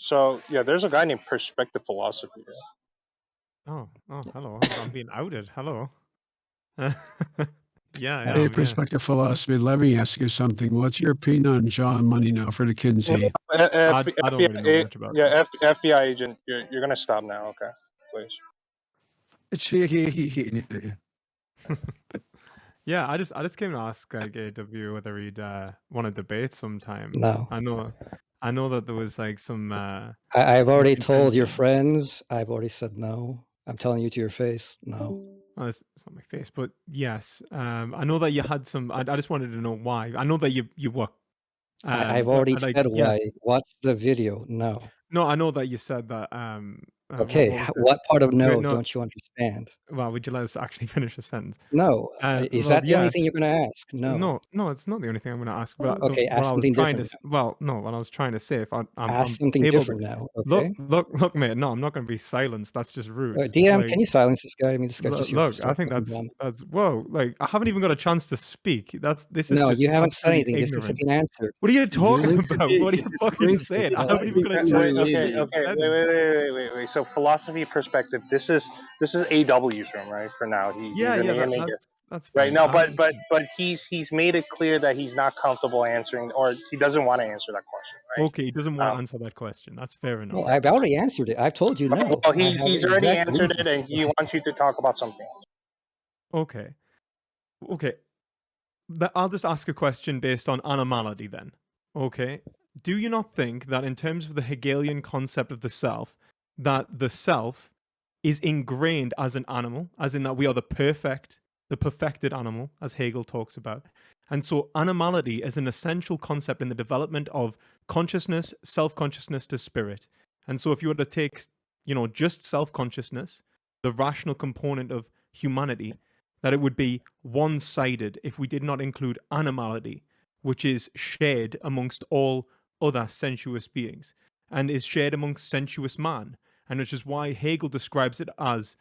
So yeah, there's a guy named Perspective Philosophy. Hello. I'm being outed. Hello. Yeah, Yeah. yeah, Hey, yeah. perspective philosophy. Let me ask you something. What's your opinion on John Money now for the kinsey? I don't really know FBI, much about him. yeah, FBI agent, you're gonna stop now, okay? Please. Yeah, I just came to ask like AW whether he'd want to debate sometime. No. I know that there was like some I've some already told your contention. friends. I've already said no. I'm telling you to your face, no. Oh, it's not my face, but yes. I know that you had some. I just wanted to know why. I know that you were. I've already Like said yes. why. Watch the video. No. No, I know that you said that. Okay, What was it? what part of Wait, no no. don't you understand? Well, would you let us actually finish the sentence? No. Is Well, that the only thing yes. you're gonna ask? No. No, it's not the only thing I'm gonna ask, but Okay, what ask I was something trying to different s now. well, no, what I was trying to say, if I'm Ask something able to different now, okay? look, mate, no, I'm not gonna be silenced, that's just rude. DM, Like, can you silence this guy? I mean, this guy's just here to look, I start think fucking drama. that's whoa, like, I haven't even got a chance to speak. This is No, just you haven't said absolutely anything. This hasn't ignorant. been answered. What are you It's talking rude to about? be What are you it's fucking rude to saying? be I haven't called even got a chance Wait, to okay, finish Hegelian. a okay, sentence. wait. So philosophy perspective. This is AW's room, right? For now, he's Yeah, an yeah, AMA guest. that's Right, fine. no, but he's made it clear that he's not comfortable answering, or he doesn't want to answer that question, Okay, he doesn't right? wanna answer that question. That's fair Well, enough. I've already answered it. I've told you no. Well, I have he's already exact answered it, reasons and he why. wants you to talk about something else. Okay. Okay. I'll just ask a question based on animality then. Okay. Do you not think that in terms of the Hegelian concept of the self, that the self is ingrained as an animal, as in that we are the perfected animal, as Hegel talks about? And so animality is an essential concept in the development of consciousness, self-consciousness to spirit. And so if you were to take, just self-consciousness, the rational component of humanity, that it would be one sided if we did not include animality, which is shared amongst all other sensuous beings and is shared amongst sensuous man. And which is why Hegel describes it as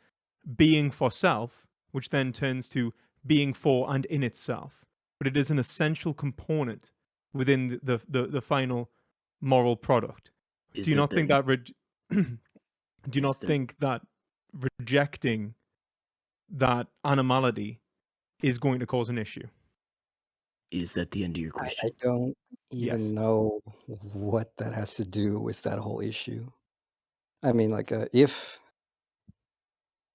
being for self, which then turns to being for and in itself. But it is an essential component within the final moral product. Do Is you that not think the that do you is not that think that rejecting that animality is going to cause an issue? is that the end of your I question? don't Yes. even know what that has to do with that whole issue. I mean, like, if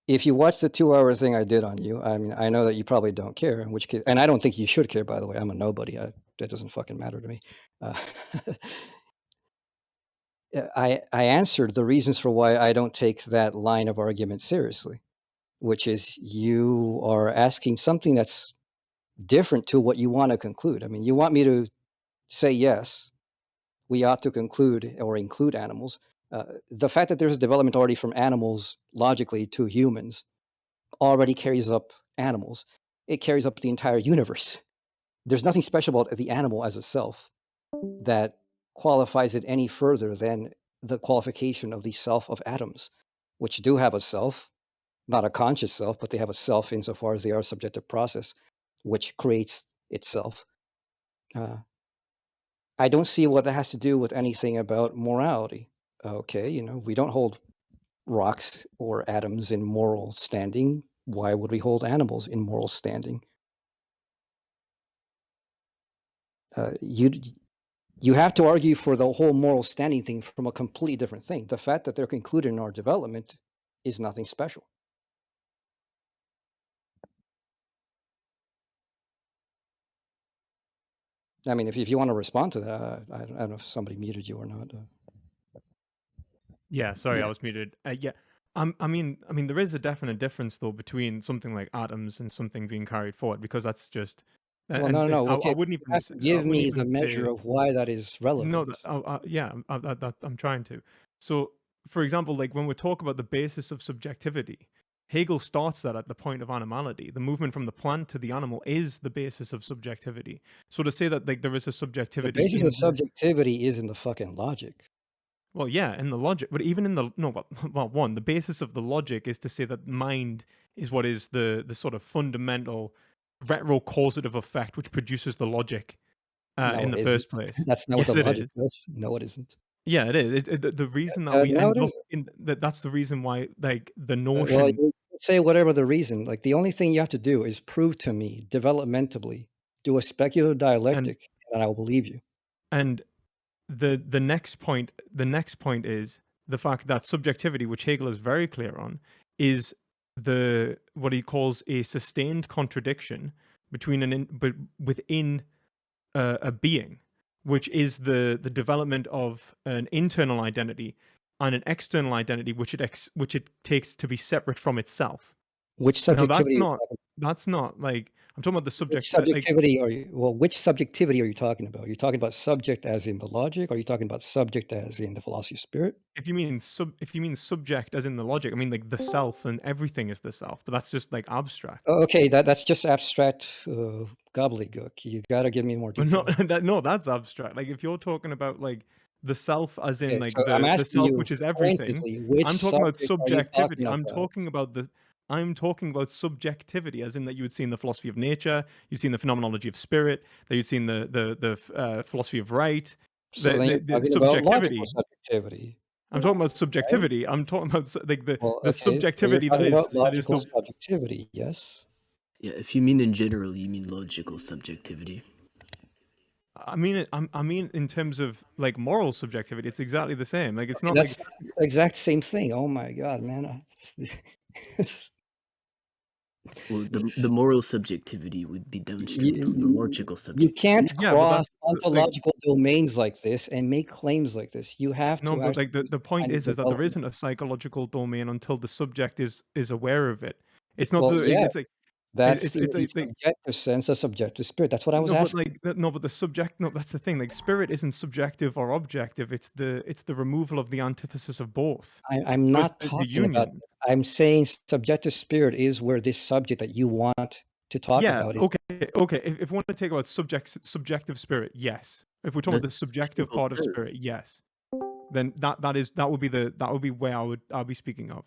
you watch the 2-hour thing I did on you, I mean, I know that you probably don't care, in which case, and I don't think you should care, by the way. I'm a nobody. That doesn't fucking matter to me. Uh, I answered the reasons for why I don't take that line of argument seriously, which is you are asking something that's different to what you want to conclude. I mean, you want me to say yes, we ought to conclude or include animals. The fact that there's a development already from animals logically to humans already carries up animals. It carries up the entire universe. There's nothing special about the animal as itself that qualifies it any further than the qualification of the self of atoms, which do have a self, not a conscious self, but they have a self insofar as they are a subjective process, which creates itself. Uh, I don't see what that has to do with anything about morality. Okay, we don't hold rocks or atoms in moral standing. Why would we hold animals in moral standing? You have to argue for the whole moral standing thing from a completely different thing. The fact that they're included in our development is nothing special. I mean, if you want to respond to that, I don't know if somebody muted you or not. Yeah, sorry, I Yeah. was muted. Yeah, I mean, there is a definite difference though between something like atoms and something being carried forward because that's just, Well, no, no, no. I Okay, wouldn't you even, have to I give wouldn't me the even measure say of why that is no. relevant. Yeah, I'm trying to. So, for example, like when we talk about the basis of subjectivity, Hegel starts that at the point of animality. The movement from the plant to the animal is the basis of subjectivity. So to say that like there is a The subjectivity basis of in the subjectivity is in the fucking logic. well, yeah, in the logic, but even in the no, well, one, the basis of the logic is to say that mind is what is the sort of fundamental retrocausative effect which produces the logic No, in it the isn't. first place. That's not what the Yes, it logic is. says. No, it isn't. Yeah, it is. The reason that we No, end it up isn't. in that's the reason why, like, the Well, notion you say whatever the reason. Like, the only thing you have to do is prove to me developmentally, do a speculative and dialectic, and I will believe you. and the next point is the fact that subjectivity, which Hegel is very clear on, is the what he calls a sustained contradiction between but within a being, which is the development of an internal identity and an external identity, which it takes to be separate from itself. Which Now subjectivity are you talking that's not like I'm talking about the which subject like subjectivity are you well, which subjectivity are you talking about? You're talking about subject as in the logic? Or are you talking about subject as in the philosophy of spirit? if you mean subject as in the logic, I mean like the self and everything is the self, but that's just like abstract. Oh, okay, that's just abstract, gobbledygook. You gotta give me more But no, detail. no, that's abstract. Like if you're talking about like the self as in Okay, like so I'm the asking self you which is everything, pointedly, which I'm talking about subject are you subjectivity. talking about? I'm talking about subjectivity, as in that you would see in the philosophy of nature, you've seen the phenomenology of spirit, that you'd seen the philosophy of right, So then you're the talking about logical subjectivity. subjectivity, I'm talking about right? subjectivity. I'm talking about like Well, the okay, so you're subjectivity talking about that is logical the subjectivity, yes? Yeah, if you mean in general, you mean logical subjectivity. I mean in terms of like moral subjectivity, it's exactly the same. Like it's Okay, not that's like not the exact same thing. Oh my god, man. Well, the moral subjectivity would be downstream from the You logical you subjectivity. can't yeah, but cross that's like ontological domains like this and make claims like this. You have no, to but actually like do the some point kind of is that there development. isn't a psychological domain until the subject is aware of it. It's not Well, the yeah, it's like that's in it's the like subjective sense, a subjective spirit. That's what I was no, but asking. like no, but the subject no, that's the thing. Like spirit isn't subjective or objective. It's the removal of the antithesis of both. I'm So it's not the talking about union. that. I'm saying subjective spirit is where this subject that you want to talk Yeah, about is. okay, okay. If we want to take about subjective spirit, yes. If we're talking about That's the subjective technical part of term. spirit, yes. Then that would be where I'll be speaking of.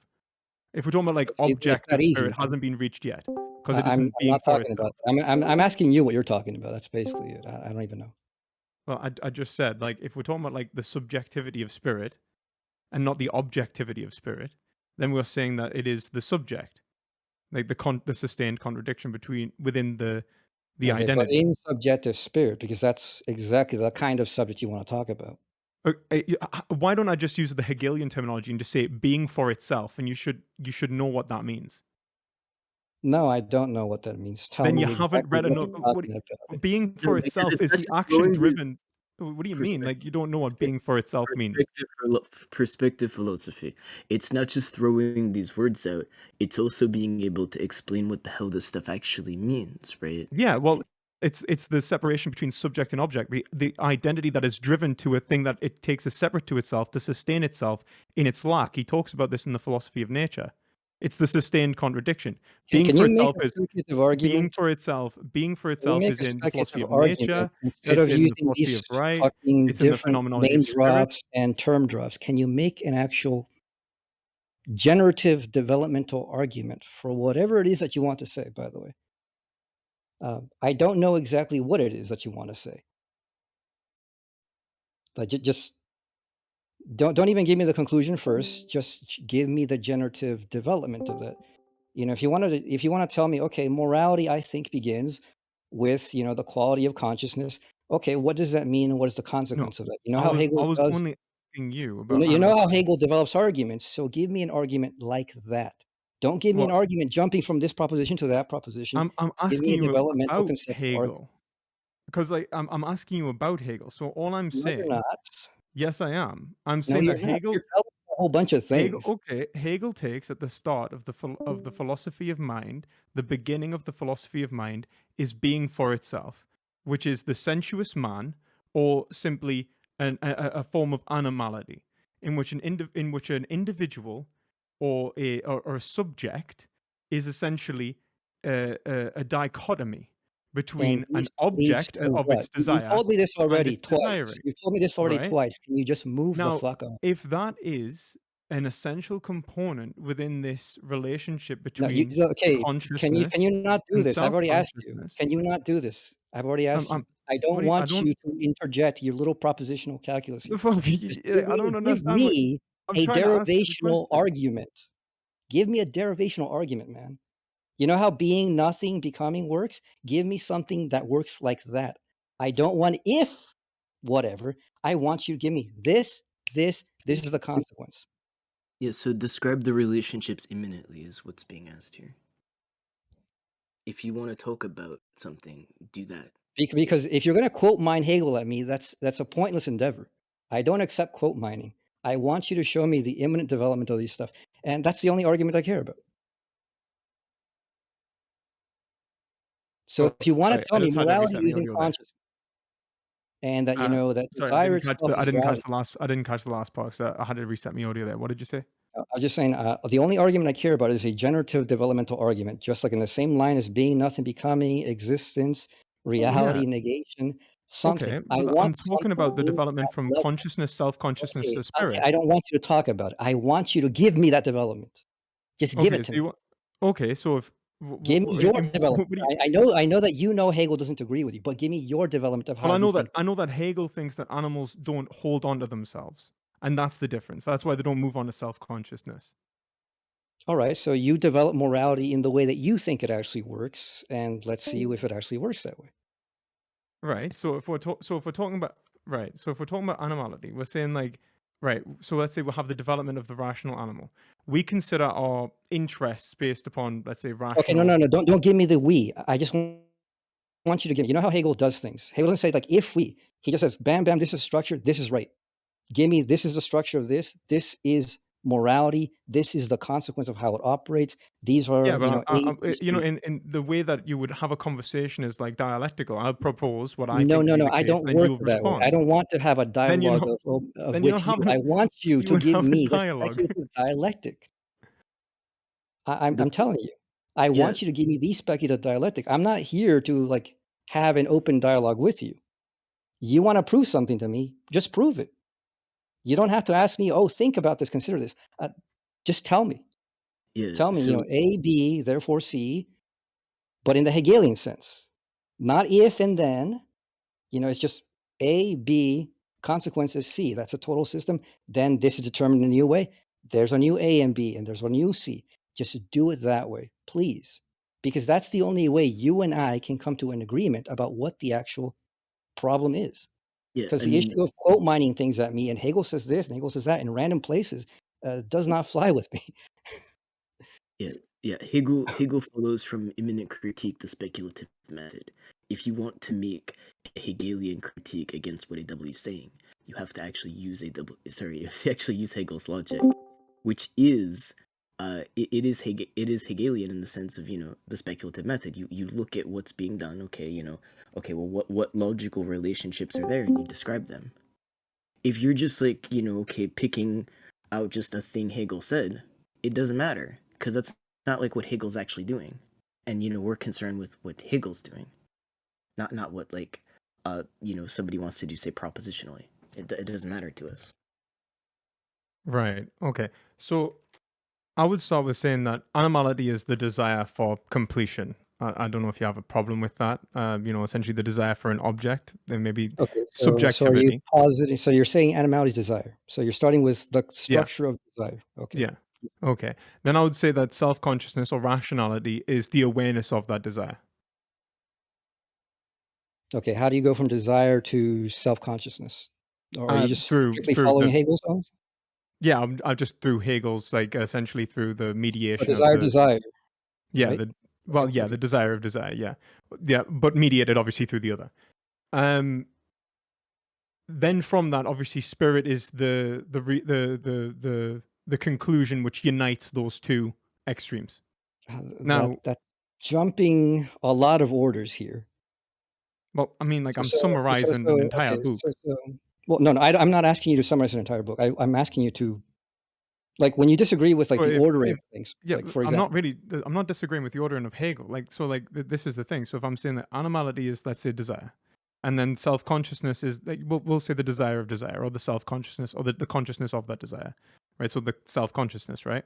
If we're talking about like It's that objective spirit easy. hasn't been reached yet because it I'm isn't I'm being not for talking about itself. that. I'm asking you what you're talking about. That's basically it. I don't even know. Well, I just said like if we're talking about like the subjectivity of spirit and not the objectivity of spirit, then we're saying that it is the subject, like the sustained contradiction within the Okay, but identity. in subjective spirit, because that's exactly the kind of subject you want to talk about. Why don't I just use the Hegelian terminology and just say being for itself, and you should know what that means. No, I don't know what that means. Tell Then you me haven't exactly read what enough. you're talking about. Being No, for because itself it's is not the just action throwing these driven. What do you mean? perspective, Like you don't know what being for itself means? perspective philosophy. It's not just throwing these words out. It's also being able to explain what the hell this stuff actually means, right? Yeah, well, it's the separation between subject and object, the identity that is driven to a thing that it takes as separate to itself to sustain itself in its lack. He talks about this in the philosophy of nature. It's the sustained contradiction. Being Can for you make itself a is speculative argument? being for Can you itself make is a in the philosophy speculative of argument nature. instead It's of in the using philosophy these of right. fucking It's in the different phenomenology name of spirit. drops and term drops? Can you make an actual generative developmental argument for whatever it is that you want to say, by the way? I don't know exactly what it is that you want to say. Like, just don't even give me the conclusion first. Just give me the generative development of that. You know, if you want to tell me, okay, morality, I think begins with the quality of consciousness. Okay, what does that mean, and what is the No, consequence of that? You know I how was I Hegel was does. only asking you You know, about you know how animosity. Hegel develops arguments. So give me an argument like that. Don't give me an Well, argument jumping from this proposition to that proposition. I'm Give me asking a you developmental about conceptual argument. Hegel because like I'm asking you about Hegel. So all I'm No, you're saying, not. yes, I am. I'm No, saying you're that not. You're telling me a whole bunch of things. Hegel takes at the start of the philosophy of mind, the beginning of the philosophy of mind is being for itself, which is the sensuous man, or simply a form of animality, in which an individual or a subject is essentially a dichotomy And between an this leads object to of what? its You've desire told me this and already its twice. desiring, You've told me this already right? twice. Can you just move the Now, fuck on? if that is an essential component within this relationship No, you between okay, can consciousness you not do and this? I've already asked you. self-consciousness, Can you not do this? I've already asked you. I'm I don't what do you, I want don't you to interject your little propositional calculus the here. fuck Just I don't give understand what me I'm a trying to ask you the derivational question. argument. Give me a derivational argument, man. You know how being nothing, becoming works? Give me something that works like that. I don't want if whatever. I want you to give me this is the consequence. Yeah, so describe the relationships imminently is what's being asked here. If you want to talk about something, do that. Because if you're going to quote mine Hegel at me, that's a pointless endeavor. I don't accept quote mining. I want you to show me the imminent development of these stuff. And that's the only argument I care about. So Oh, if you want to sorry, I tell me just had to morality reset my is in audio there. consciousness and that, that Sorry, desire itself I is didn't catch reality. the last I didn't catch the last part, so I had to reset my audio there. What did you say? I'm just saying the only argument I care about is a generative developmental argument, just like in the same line as being, nothing, becoming, existence, Yeah, reality, negation, something. okay, I but want I'm talking something about the in development that from level. consciousness, self-consciousness Okay, to okay. spirit. I don't want you to talk about it. I want you to give me that development. Just give Okay, it so to you me. want okay, so if Give me your development. what do you I know that Hegel doesn't agree with you, but give me your development of well, how you think. I know that Hegel thinks that animals don't hold on to themselves, and that's the difference. That's why they don't move on to self-consciousness. All right, so you develop morality in the way that you think it actually works, and let's see if it actually works that way. Right. So if we're talking about right, so if we're talking about animality, we're saying like right. So let's say we have the development of the rational animal. We consider our interests based upon let's say Okay, no, rational. no, no, don't give me the we. I just want you to give me. You know how Hegel does things. Hegel doesn't say like if we. He just says, bam, bam. This is structure. This is right. Give me. This is the structure of this. This is morality. This is the consequence of how it operates. These Yeah, are but A, B, C. in the way that you would have a conversation is like dialectical. I'll propose what I No, think to no, be no. the I case, don't then work you'll that way. I respond. don't want to have a Then you're dialogue not. of Then you're with you. having. I want you You to would give have a me the dialogue. speculative dialectic. The I'm telling you. I yeah, want you to give me the speculative dialectic. I'm not here to like have an open dialogue with you. You want to prove something to me? Just prove it. You don't have to ask me, "Oh, think about this, consider this." Just tell me. yeah. Tell me, So A, B, therefore C, but in the Hegelian sense. Not if and then. It's just A, B, consequences C. That's a total system. Then this is determined in a new way. There's a new A and B, and there's a new C. Just do it that way, please. Because that's the only way you and I can come to an agreement about what the actual problem is. yeah, Because I the mean, issue of quote mining things at me and Hegel says this and Hegel says that in random places does not fly with me. yeah, yeah. Hegel follows from immanent critique the speculative method. If you want to make a Hegelian critique against what AW is saying, you have to actually use you have to actually use Hegel's logic, which is it is Hegelian in the sense of the speculative method. You look at what's being done. Okay, okay, well, what logical relationships are there, and you describe them. If you're just like okay, picking out just a thing Hegel said, it doesn't matter because that's not like what Hegel's actually doing, and we're concerned with what Hegel's doing, not what like somebody wants to do, say propositionally. It doesn't matter to us. Right. Okay. So I would start with saying that animality is the desire for completion. I don't know if you have a problem with that. Essentially the desire for an object. There may be Okay, so are you subjectivity. positing? So you're saying animality is desire. So you're starting with the Yeah. structure of desire. Okay. Yeah. Okay. Then I would say that self-consciousness or rationality is the awareness of that desire. Okay. How do you go from desire to self-consciousness? Or are you just strictly Through following the Hegel's laws? yeah, I just through Hegel's like essentially through the Or mediation of desire, the desire, yeah, right? the well, yeah, Okay. the desire of desire, yeah. Yeah, but mediated obviously through the other. Um then from that obviously spirit is the conclusion which unites those two extremes. Now, That's jumping a lot of orders here. well, I mean like So I'm so so summarizing an so entire okay. book. Well, no, no, I'm not asking you to summarize an entire book. I'm asking you to like when you disagree with like So the ordering if of things. yeah, Like for example. I'm not disagreeing with the ordering of Hegel. Like so like this is the thing. So if I'm saying that animality is let's say desire, and then self-consciousness is like we'll say the desire of desire or the self-consciousness or the consciousness of that desire. Right? So the self-consciousness, right?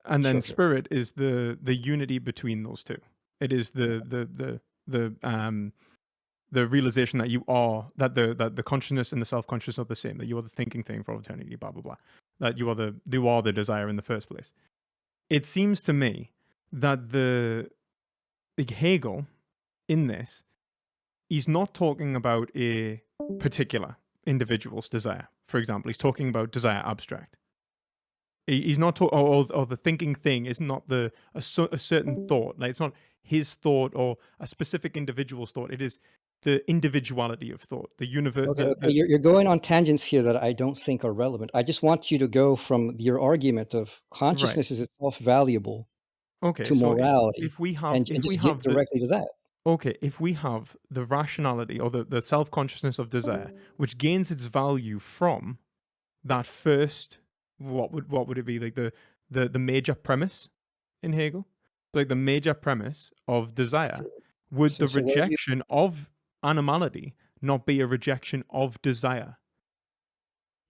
And then Sure, sure. spirit is the unity between those two. It is the the realization that you are that the consciousness and the self-conscious are the same, that you are the thinking thing for all eternity, blah blah blah, that you are the desire in the first place. It seems to me that like Hegel in this, he's not talking about a particular individual's desire. For example, he's talking about desire abstract. He's not talking, or the thinking thing is not a certain thought. Like it's not his thought or a specific individual's thought. It is the individuality of thought, the universe. Okay, you're going on tangents here that I don't think are relevant. I just want you to go from your argument of consciousness is itself valuable Okay, to so morality, if we have and just get directly to that. Okay, if we have the rationality or the self-consciousness of desire, which gains its value from that first, what would it be, like the major premise in Hegel, like the major premise of desire, would the So what do you? rejection of animality not be a rejection of desire?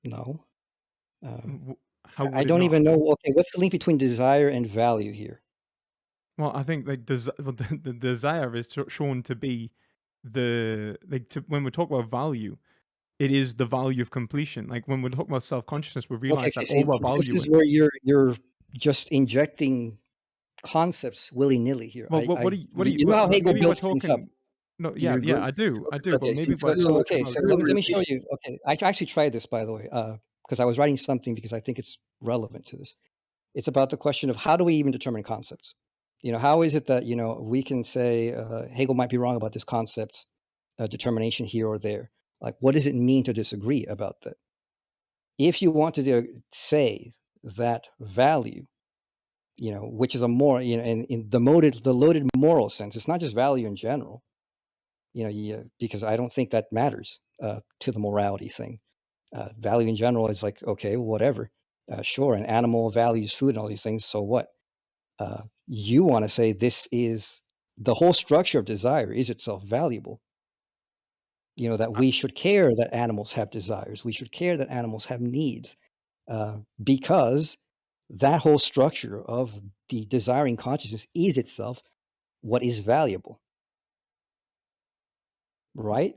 No. How I would it don't not? even know. Okay, what's the link between desire and value here? Well, I think like the desire is shown to be when we talk about value, it is the value of completion. Like when we're talking about self-consciousness, we realize Okay, that see, all we're this is valuing. where you're just injecting concepts willy-nilly here. Well, what do You know how Hegel maybe we're builds things up. talking. No, You're yeah, going I do, but Okay, maybe so we're okay, talking so about let me show you. Okay, I actually tried this, by the way, because I was writing something because I think it's relevant to this. It's about the question of how do we even determine concepts? How is it that we can say Hegel might be wrong about this concept determination here or there? Like, what does it mean to disagree about that? If you want to say that value, which is a more, in the loaded moral sense, it's not just value in general, because I don't think that matters to the morality thing. Value in general is like, okay, whatever. Sure, an animal values food and all these things, so what? You want to say this is the whole structure of desire is itself valuable. That we should care that animals have desires. We should care that animals have needs, because that whole structure of the desiring consciousness is itself what is valuable, right?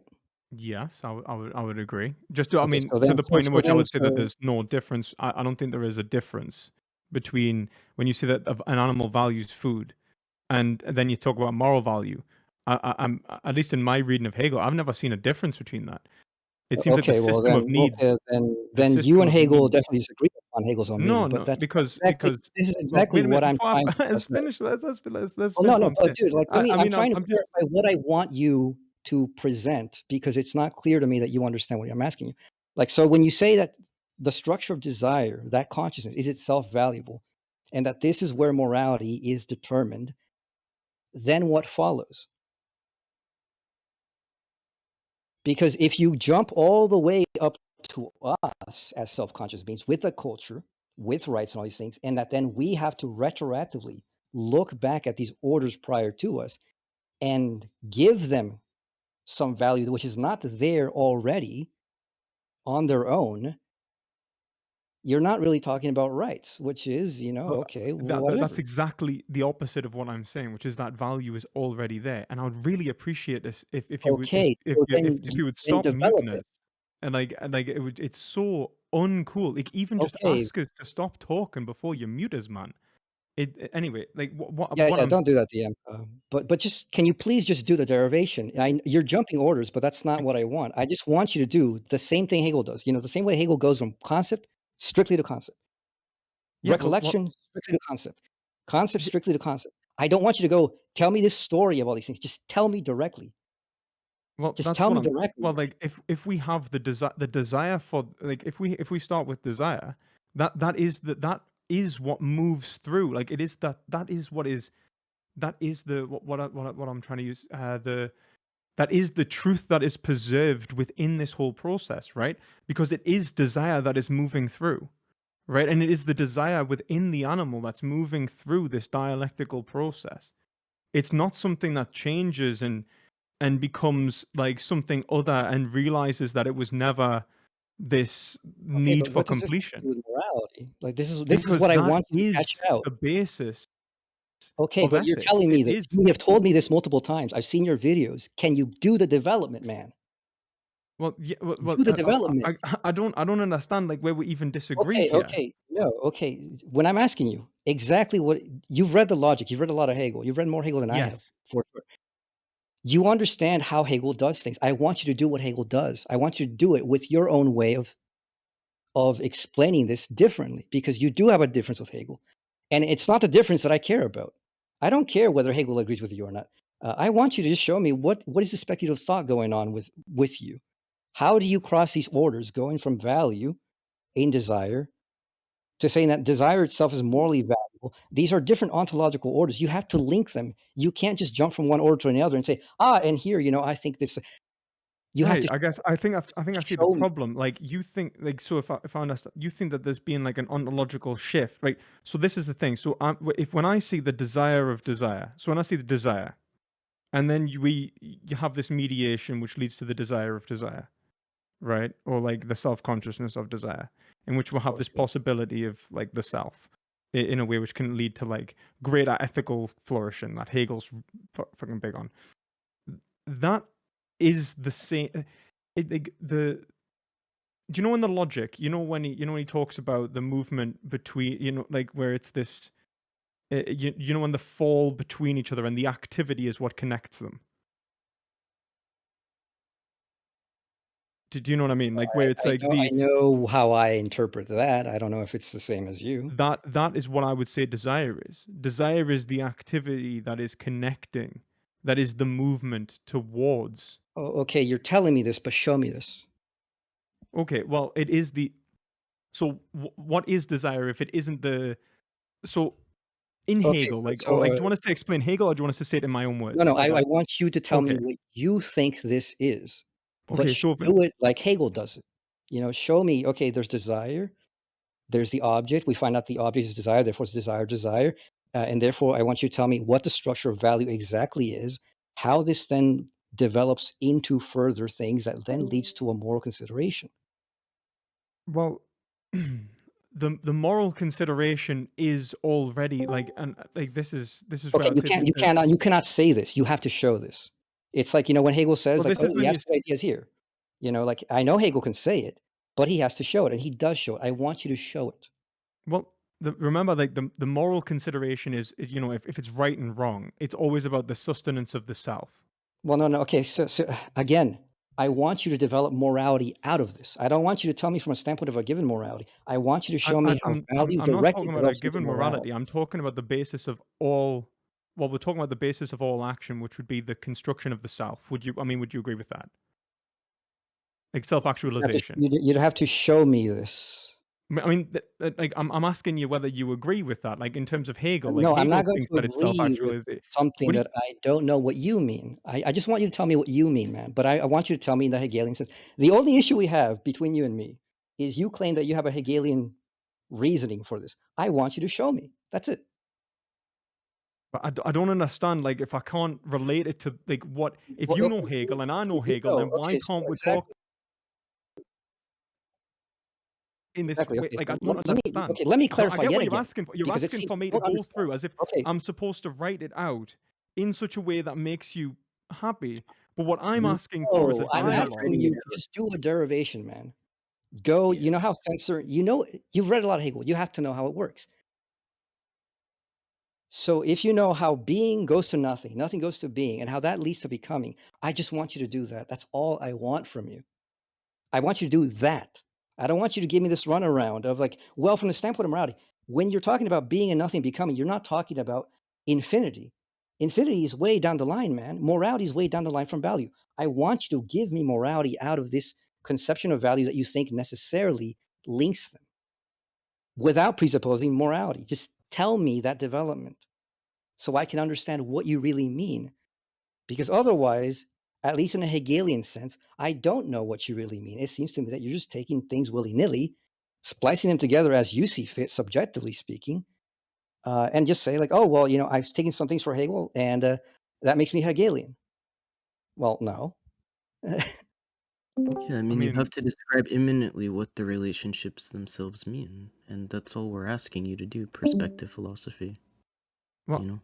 Yes, I would agree. Just I Okay, mean, so to then, the point in which I would say that so there's no difference. I don't think there is a difference between when you say that an animal values food, and then you talk about moral value. I'm at least in my reading of Hegel, I've never seen a difference between that. It seems that the okay, well system of needs, the then you system and of Hegel needs. definitely disagree on Hegel's own meaning, No, but no, that's because exactly this is well, exactly wait a minute what I'm before trying to let's clarify. finish. Let's Well, no, finish what no, I'm but saying. dude, like, I I'm mean, trying to I'm just clarify what I want you to present because it's not clear to me that you understand what I'm asking you. Like, so when you say that the structure of desire, that consciousness is itself valuable, and that this is where morality is determined, then what follows? Because if you jump all the way up to us as self-conscious beings with a culture, with rights and all these things, and that then we have to retroactively look back at these orders prior to us and give them some value which is not there already on their own, you're not really talking about rights, which is, But okay, that's whatever. exactly the opposite of what I'm saying, which is that value is already there. And I would really appreciate this if you would Okay, so if you would then stop develop muting us it. and like it's so uncool. Like even just Okay, ask us to stop talking before you mute us, man. Anyway, like yeah, what yeah, I'm don't do that, DM. But just can you please just do the derivation? You're jumping orders, but that's not what I want. I just want you to do the same thing Hegel does. The same way Hegel goes from concept strictly to concept, yeah, well recollection strictly to concept yeah, strictly to concept. I don't want you to go tell me this story of all these things. Just tell me directly. well, Just that's tell what me I'm. directly. Well, like if we have the desire for like if we start with desire, that is what moves through. Like it is that is what is that is the what I'm trying to use. That is the truth that is preserved within this whole process, right? Because it is desire that is moving through, right? And it is the desire within the animal that's moving through this dialectical process. It's not something that changes and becomes like something other and realizes that it was never this Okay, need but for what does this have to completion. do with morality? Like this is Because what I that want you to is catch out. the basis. Okay, of but you're ethics. telling me It this. is. You have told me this multiple times. I've seen your videos. Can you do the development, man? Well, yeah. Do the development. I don't understand like where we even disagree here. Okay. No, okay. When I'm asking you exactly what you've read the logic, you've read a lot of Hegel. You've read more Hegel than I have, Yes. for sure. You understand how Hegel does things. I want you to do what Hegel does. I want you to do it with your own way of explaining this differently, because you do have a difference with Hegel. And it's not the difference that I care about. I don't care whether Hegel agrees with you or not. I want you to just show me what is the speculative thought going on with you. How do you cross these orders going from value in desire to saying that desire itself is morally valuable? These are different ontological orders. You have to link them. You can't just jump from one order to another and say, and here, I think this. You have Right. to I guess I think I see the show me. problem. Like you think like so if I understand, you think that there's been like an ontological shift, right? So this is the thing. So if when I see the desire of desire, so when I see the desire, and then you have this mediation which leads to the desire of desire, right? Or like the self-consciousness of desire, in which we'll have this possibility of like the self in a way which can lead to like greater ethical flourishing that Hegel's fucking big on. That is the same. Like the do you know in the logic? When he talks about the movement between like where it's this. When the fall between each other and the activity is what connects them. Do you know what I mean? Like where it's like I know how I interpret that. I don't know if it's the same as you. that is what I would say desire is. Desire is the activity that is connecting, that is the movement towards. Oh, okay, you're telling me this, but show me this. Okay, well, it is the. So what is desire if it isn't the? So in Hegel, like, or like, do you want us to explain Hegel, or do you want us to say it in my own words? No, Like, I want you to tell me okay. what you think this is, but Okay, so do it like Hegel does it. Show me. Okay, there's desire. There's the object. We find out the object is desire. Therefore, it's desire, and therefore, I want you to tell me what the structure of value exactly is. How this then develops into further things that then leads to a moral consideration. Well, the moral consideration is already like, and like this is where Okay, I'd say you cannot say this. You have to show this. It's like, when Hegel says, well, like, this is the when you abstract idea is here. Like, I know Hegel can say it, but he has to show it, and he does show it. I want you to show it. well, remember, like the moral consideration is if it's right and wrong, it's always about the sustenance of the self. Well, no. Okay, so again, I want you to develop morality out of this. I don't want you to tell me from a standpoint of a given morality. I want you to show me how value I'm not directly talking about a develops into given morality. morality. I'm talking about the basis of all. Well, we're talking about the basis of all action, which would be the construction of the self. Would you agree with that? Like self-actualization. You'd have to show me this. I mean, like I'm asking you whether you agree with that, like in terms of Hegel. Like No, I'm Hegel not going thinks to that it's agree with self-actualization. something What do you, that I don't know what you mean. I just want you to tell me what you mean, man. But I want you to tell me in the Hegelian sense. The only issue we have between you and me is you claim that you have a Hegelian reasoning for this. I want you to show me. That's it. but I don't understand. Like if I can't relate it to like what if Well, you okay, know Hegel and I know you Hegel, then why okay, so can't we talk exactly. in this Exactly. way? Okay, Like I so don't understand. let me So I clarify get yet what you're again, asking for. You're because it asking seems for me you to don't go understand. through as if Okay, I'm supposed to write it out in such a way that makes you happy. But what I'm asking for is a no, I'm dialogue. asking you to just do a derivation, man. Go, Yeah. how you've read a lot of Hegel. You have to know how it works. So if you know how being goes to nothing, nothing goes to being, and how that leads to becoming, I just want you to do that. That's all I want from you. I want you to do that. I don't want you to give me this runaround of like, well, from the standpoint of morality, when you're talking about being and nothing becoming, you're not talking about infinity. Infinity is way down the line, man. Morality is way down the line from value. I want you to give me morality out of this conception of value that you think necessarily links them without presupposing morality. Just tell me that development so I can understand what you really mean. Because otherwise, at least in a Hegelian sense, I don't know what you really mean. It seems to me that you're just taking things willy-nilly, splicing them together as you see fit, subjectively speaking, and just say like, oh, well, I've taken some things for Hegel, and that makes me Hegelian. Well, no. Yeah, I mean, you have to describe imminently what the relationships themselves mean, and that's all we're asking you to do, perspective philosophy.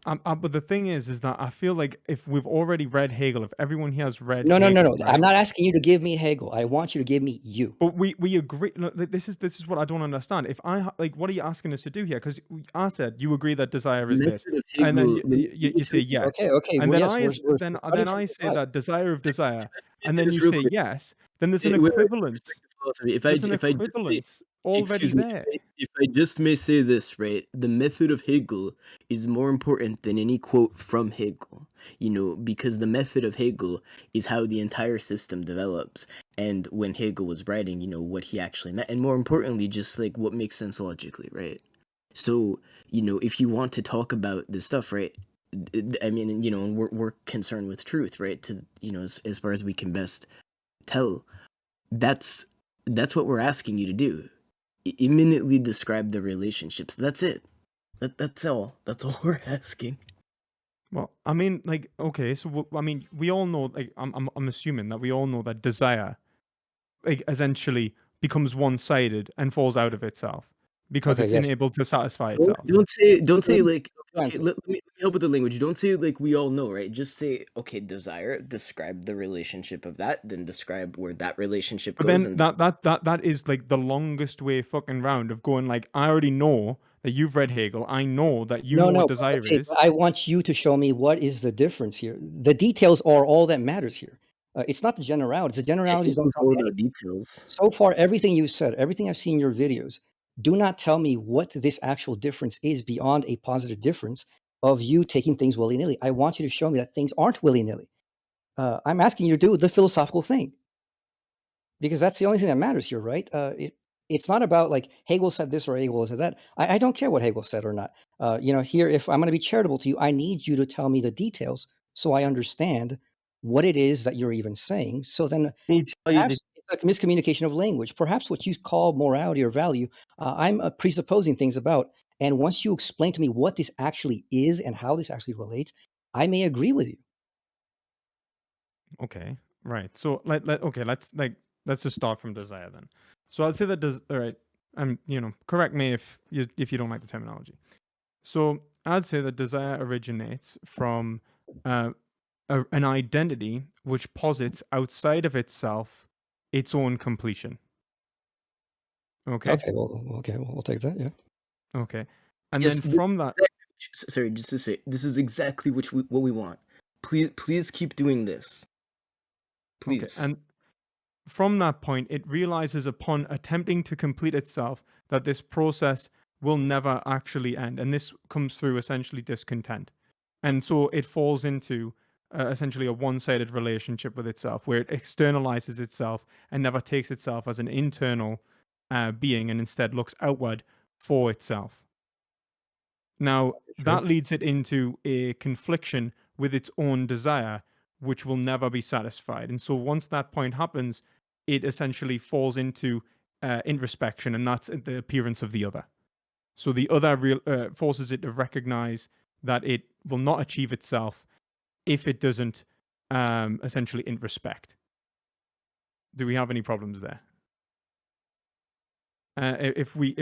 Well, but the thing is that I feel like if we've already read Hegel, if everyone here has read No. Hegel, I'm right? not asking you to give me Hegel. I want you to give me you. But we agree. No, this is what I don't understand. If like, what are you asking us to do here? Because I said you agree that desire is this, method of and then Hegel. you say yes, Okay. and Well, then yes, we're starting then from I the say that desire of desire, Say and then this you real say quick. yes. Then there's an Wait, equivalence. perspective philosophy. There's an If I just may, equivalence already excuse me, there. if I just may say this, right? The method of Hegel is more important than any quote from Hegel, because the method of Hegel is how the entire system develops. And when Hegel was writing, what he actually meant. And more importantly, just like what makes sense logically, right? So, if you want to talk about this stuff, right? I mean, and we're concerned with truth, right? To, as far as we can best tell, that's what we're asking you to do. Imminently describe the relationships. That's it. That's all. That's all we're asking. Well, I mean, like, okay, so I mean, we all know, like, I'm assuming that we all know that desire, like, essentially becomes one-sided and falls out of itself because Okay, it's yes. unable to satisfy itself. Don't say like, okay, Granted. let me help with the language. Don't say like we all know, right? Just say, okay, desire, describe the relationship of that, then describe where that relationship But goes, then and that is like the longest way fucking round of going, like, I already know that you've read Hegel. I know that you know what No. desire Okay, is. but I want you to show me what is the difference here. The details are all that matters here. It's not the generalities. The generalities don't Hegel's tell all me about anything. details. So far, everything you said, everything I've seen in your videos, do not tell me what this actual difference is beyond a positive difference of you taking things willy-nilly. I want you to show me that things aren't willy-nilly. I'm asking you to do the philosophical thing because that's the only thing that matters here, right? It's not about like Hegel said this or Hegel said that. I don't care what Hegel said or not. Here, if I'm going to be charitable to you, I need you to tell me the details so I understand what it is that you're even saying. So then perhaps it's like miscommunication of language. Perhaps what you call morality or value, I'm presupposing things about. And once you explain to me what this actually is and how this actually relates, I may agree with you. Okay, right. So okay, let's just start from desire then. So I'd say that all right, and correct me if you don't like the terminology. So I'd say that desire originates from an identity which posits outside of itself its own completion. Okay. Okay, well, we'll take that. Yeah. Okay. And Yes, then from that, sorry, just to say, this is exactly what we want. Please keep doing this. okay, Please. and from that point, it realizes upon attempting to complete itself that this process will never actually end. And this comes through essentially discontent. And so it falls into essentially a one sided relationship with itself where it externalizes itself and never takes itself as an internal being and instead looks outward for itself. Now, that leads it into a confliction with its own desire, which will never be satisfied. And so once that point happens, it essentially falls into introspection, and that's the appearance of the other. So the other forces it to recognize that it will not achieve itself if it doesn't essentially introspect. Do we have any problems there? If we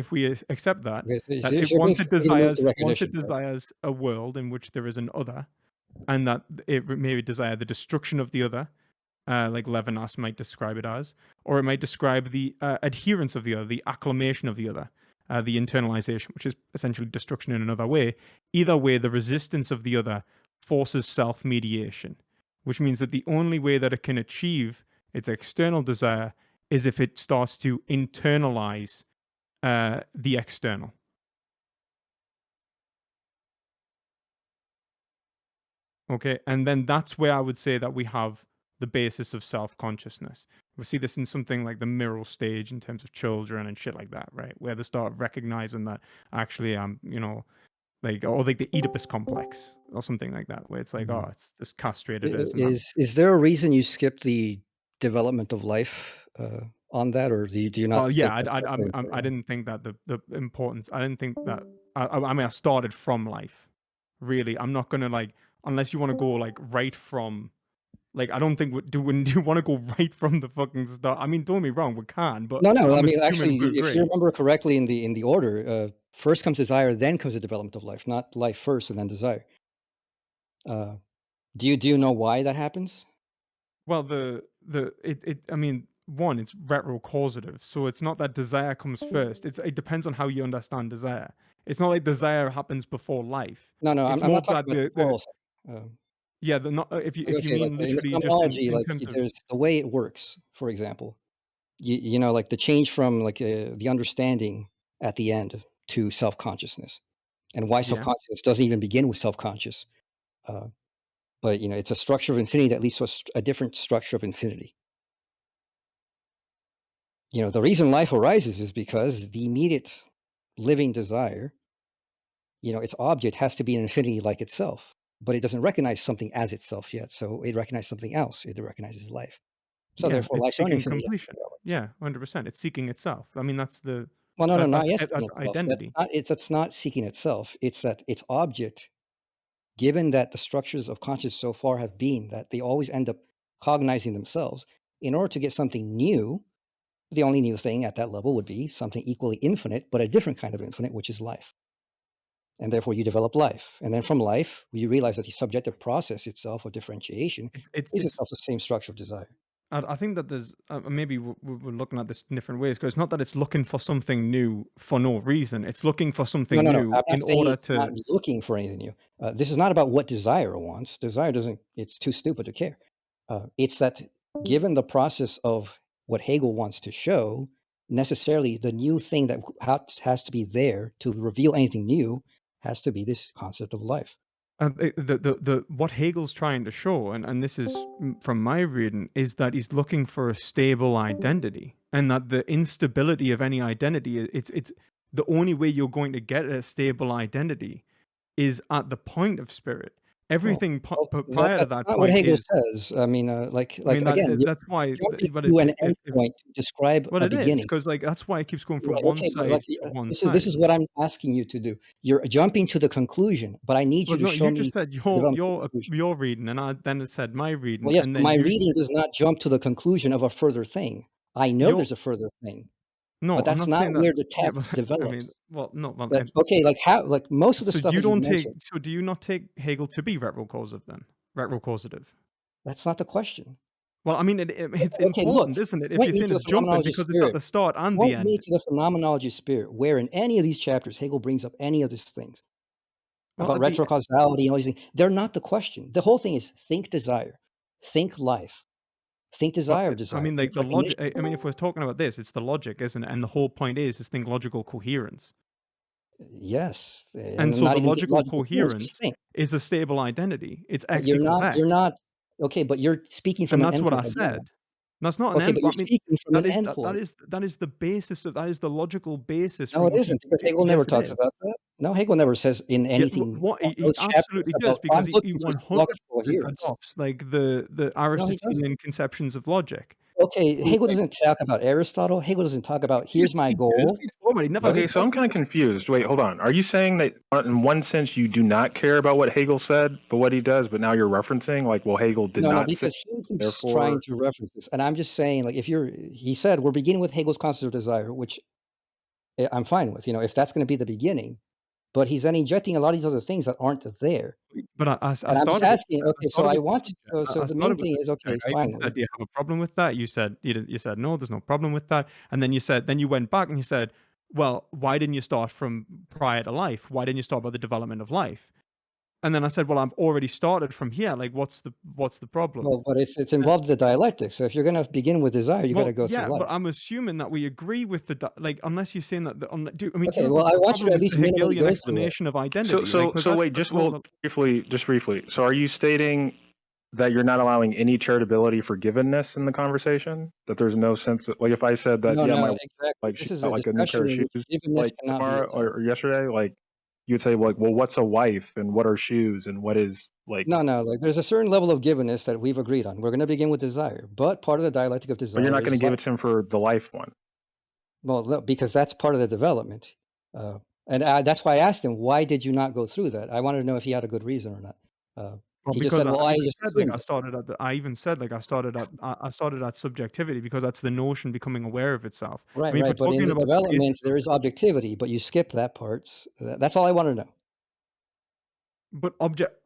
accept that, Okay, so that you're once it basically move to recognition, right? desires a world in which there is an other, and that it may desire the destruction of the other, like Levinas might describe it as, or it might describe the adherence of the other, the acclamation of the other, the internalization, which is essentially destruction in another way. Either way, the resistance of the other forces self-mediation, which means that the only way that it can achieve its external desire is if it starts to internalize the external. Okay, and then that's where I would say that we have the basis of self-consciousness. We see this in something like the mirror stage in terms of children and shit like that, right? Where they start recognizing that actually I'm, like, or like the Oedipus complex or something like that, where it's like, oh, it's just castrated as an. Is there a reason you skipped the development of life on that, or do you not Well, think yeah, that that's very I important? didn't think that the importance. I didn't think that. I mean, I started from life. Really, I'm not gonna like unless you want to go like right from Like, I don't think do you want to go right from the fucking start? I mean, don't get me wrong, we can, but No, no. I I'm mean, assuming actually, we if you agree. remember correctly in the order, first comes desire, then comes the development of life, not life first and then desire. Do you know why that happens? Well, I mean, one, it's retrocausative, so it's not that desire comes first. It depends on how you understand desire. It's not like desire happens before life. No, no. It's I'm more not talking that about the moral side. yeah, the not if you Okay, like mean in the literally just phenomenology, in like terms of there's the way it works. For example, you know, like the change from like the understanding at the end to self-consciousness, and why yeah. self-consciousness doesn't even begin with self-conscious. Uh, but you know, it's a structure of infinity that leads to a different structure of infinity. You know, the reason life arises is because the immediate living desire, you know, its object has to be an infinity like itself, but it doesn't recognize something as itself yet. So it recognizes something else. It recognizes life. So Yeah, therefore, it's life's own seeking infinity has to completion. develop. Yeah, 100%. It's seeking itself. I mean, that's the Well, no, no, not yes, seeking that's itself. identity. That's not seeking itself. It's that its object, given that the structures of consciousness so far have been that they always end up cognizing themselves. In order to get something new, the only new thing at that level would be something equally infinite, but a different kind of infinite, which is life. And therefore, you develop life. And then from life, you realize that the subjective process itself of differentiation is It's itself the same structure of desire. I think that there's maybe we're looking at this in different ways because it's not that it's looking for something new for no reason. It's looking for No, something no, no. new I'm not in saying order it's not to. looking for anything new. This is not about what desire wants. Desire doesn't, it's too stupid to care. It's that given the process of what Hegel wants to show, necessarily the new thing that has to be there to reveal anything new has to be this concept of life. The what Hegel's trying to show, and this is from my reading, is that he's looking for a stable identity, and that the instability of any identity, it's the only way you're going to get a stable identity is at the point of spirit. Well, Everything prior to that's that not what point Hegel is. says. I mean, I mean that again, you're that's why, jumping but to an endpoint to describe well, a it is beginning. because like that's why it keeps going from Right, one okay, but like, side to one this side. is what I'm asking you to do. You're jumping to the conclusion, but I need you Well, to no, show you just me said the development of the conclusion. your reading, and I then it said my Well, reading, yes, and but then my reading does not jump to the conclusion of a further thing. I know your there's a further thing, no, but I'm that's not not saying that. where the Yeah, but text I mean, develops. well, no, well, But okay, like how, like most of the so stuff you that you don't take. mentioned, So do you not take Hegel to be retrocausative then? Retrocausative. that's not the question. Well, I mean, it's Okay, look, important, isn't it? If point you're me saying to the it's jumping phenomenology of because it's at spirit. the start and the Point me end. to the phenomenology of spirit, where in any of these chapters Hegel brings up any of these things Well, about at the retrocausality and all these things. They're not the question. The whole thing is think desire, think life, think well, desire of I desire, mean, think like the logic. recognition. I mean, if we're talking about this, it's the logic, isn't it? And the whole point is think logical coherence. Yes, And and so not the even logical logical theories, just coherence think. is a stable identity. It's But x equals you're x. not okay, but you're speaking from And an that's what I endpoint again. said. That's not an Okay, end. but you're I mean, speaking from an that endpoint. is the basis of that is the logical basis No, from it which he isn't, because Hegel never yes, it talks is. about that. No, Hegel never says in Yeah, anything what on he those chapters absolutely does about, "Oh, because I'm he looking for 100% logical coherence." adopts like the No, he doesn't. Aristotelian conceptions of logic. Okay, So Hegel like doesn't talk about Aristotle. Hegel doesn't talk about, yes, "Here's my he does. What goal." are you talking about? He never Okay, Right? so I'm kind of confused. Wait, hold on. Are you saying that in one sense you do not care about what Hegel said, but what he does, but now you're referencing like, well, Hegel did No, no, not say, because he keeps trying therefore. to reference this, and I'm just saying, like, if you're he said, "We're beginning with Hegel's concept of desire," which I'm fine with, you know, if that's gonna be the beginning, but he's then injecting a lot of these other things that aren't there. but And I'm just asking, okay, so I want to, so I the main started with thing the is, okay, subject. I even finally. said, "Do you have a problem with that?" You said, "No, there's no problem with that." And then you said then you went back and you said, "Well, why didn't you start from prior to life? Why didn't you start by the development of life?" And then I said, "Well, I've already started from here. Like, what's the problem?" Well, but it's involved in the dialectic, so if you're gonna begin with desire, you gotta Well, go through yeah, but life. I'm assuming that we agree with like, unless you're saying that do Okay, you have well, I a want you problem to at with least the minimally Hegelian go through it. explanation of So, identity? Like, so, 'cause so wait, that's just more just briefly. So, are you stating that you're not allowing any charitability for givenness in the conversation? That there's no sense of, like, if I said that, No, yeah, my no, wife, exactly. like, she This is got a like a new pair discussion of in shoes which givenness like cannot be tomorrow attacked. or yesterday, like, you would say like, well, what's a wife and what are shoes and what is like, No, no, like, there's a certain level of givenness that we've agreed on. We're gonna begin with desire, but part of the dialectic of but you're desire not going is to give life. it to him for the life one. Well, no, because that's part of the development. And that's why I asked him, "Why did you not go through that?" I wanted to know if he had a good reason or not. Well, He just because said, "Well, I I even just said like assumed I it." started at I even said like I started at subjectivity because that's the notion becoming aware of itself. I Right, mean, if we're right. But in talking the about the basis development, of, there is objectivity, but you skipped that part. That's all I want to know. but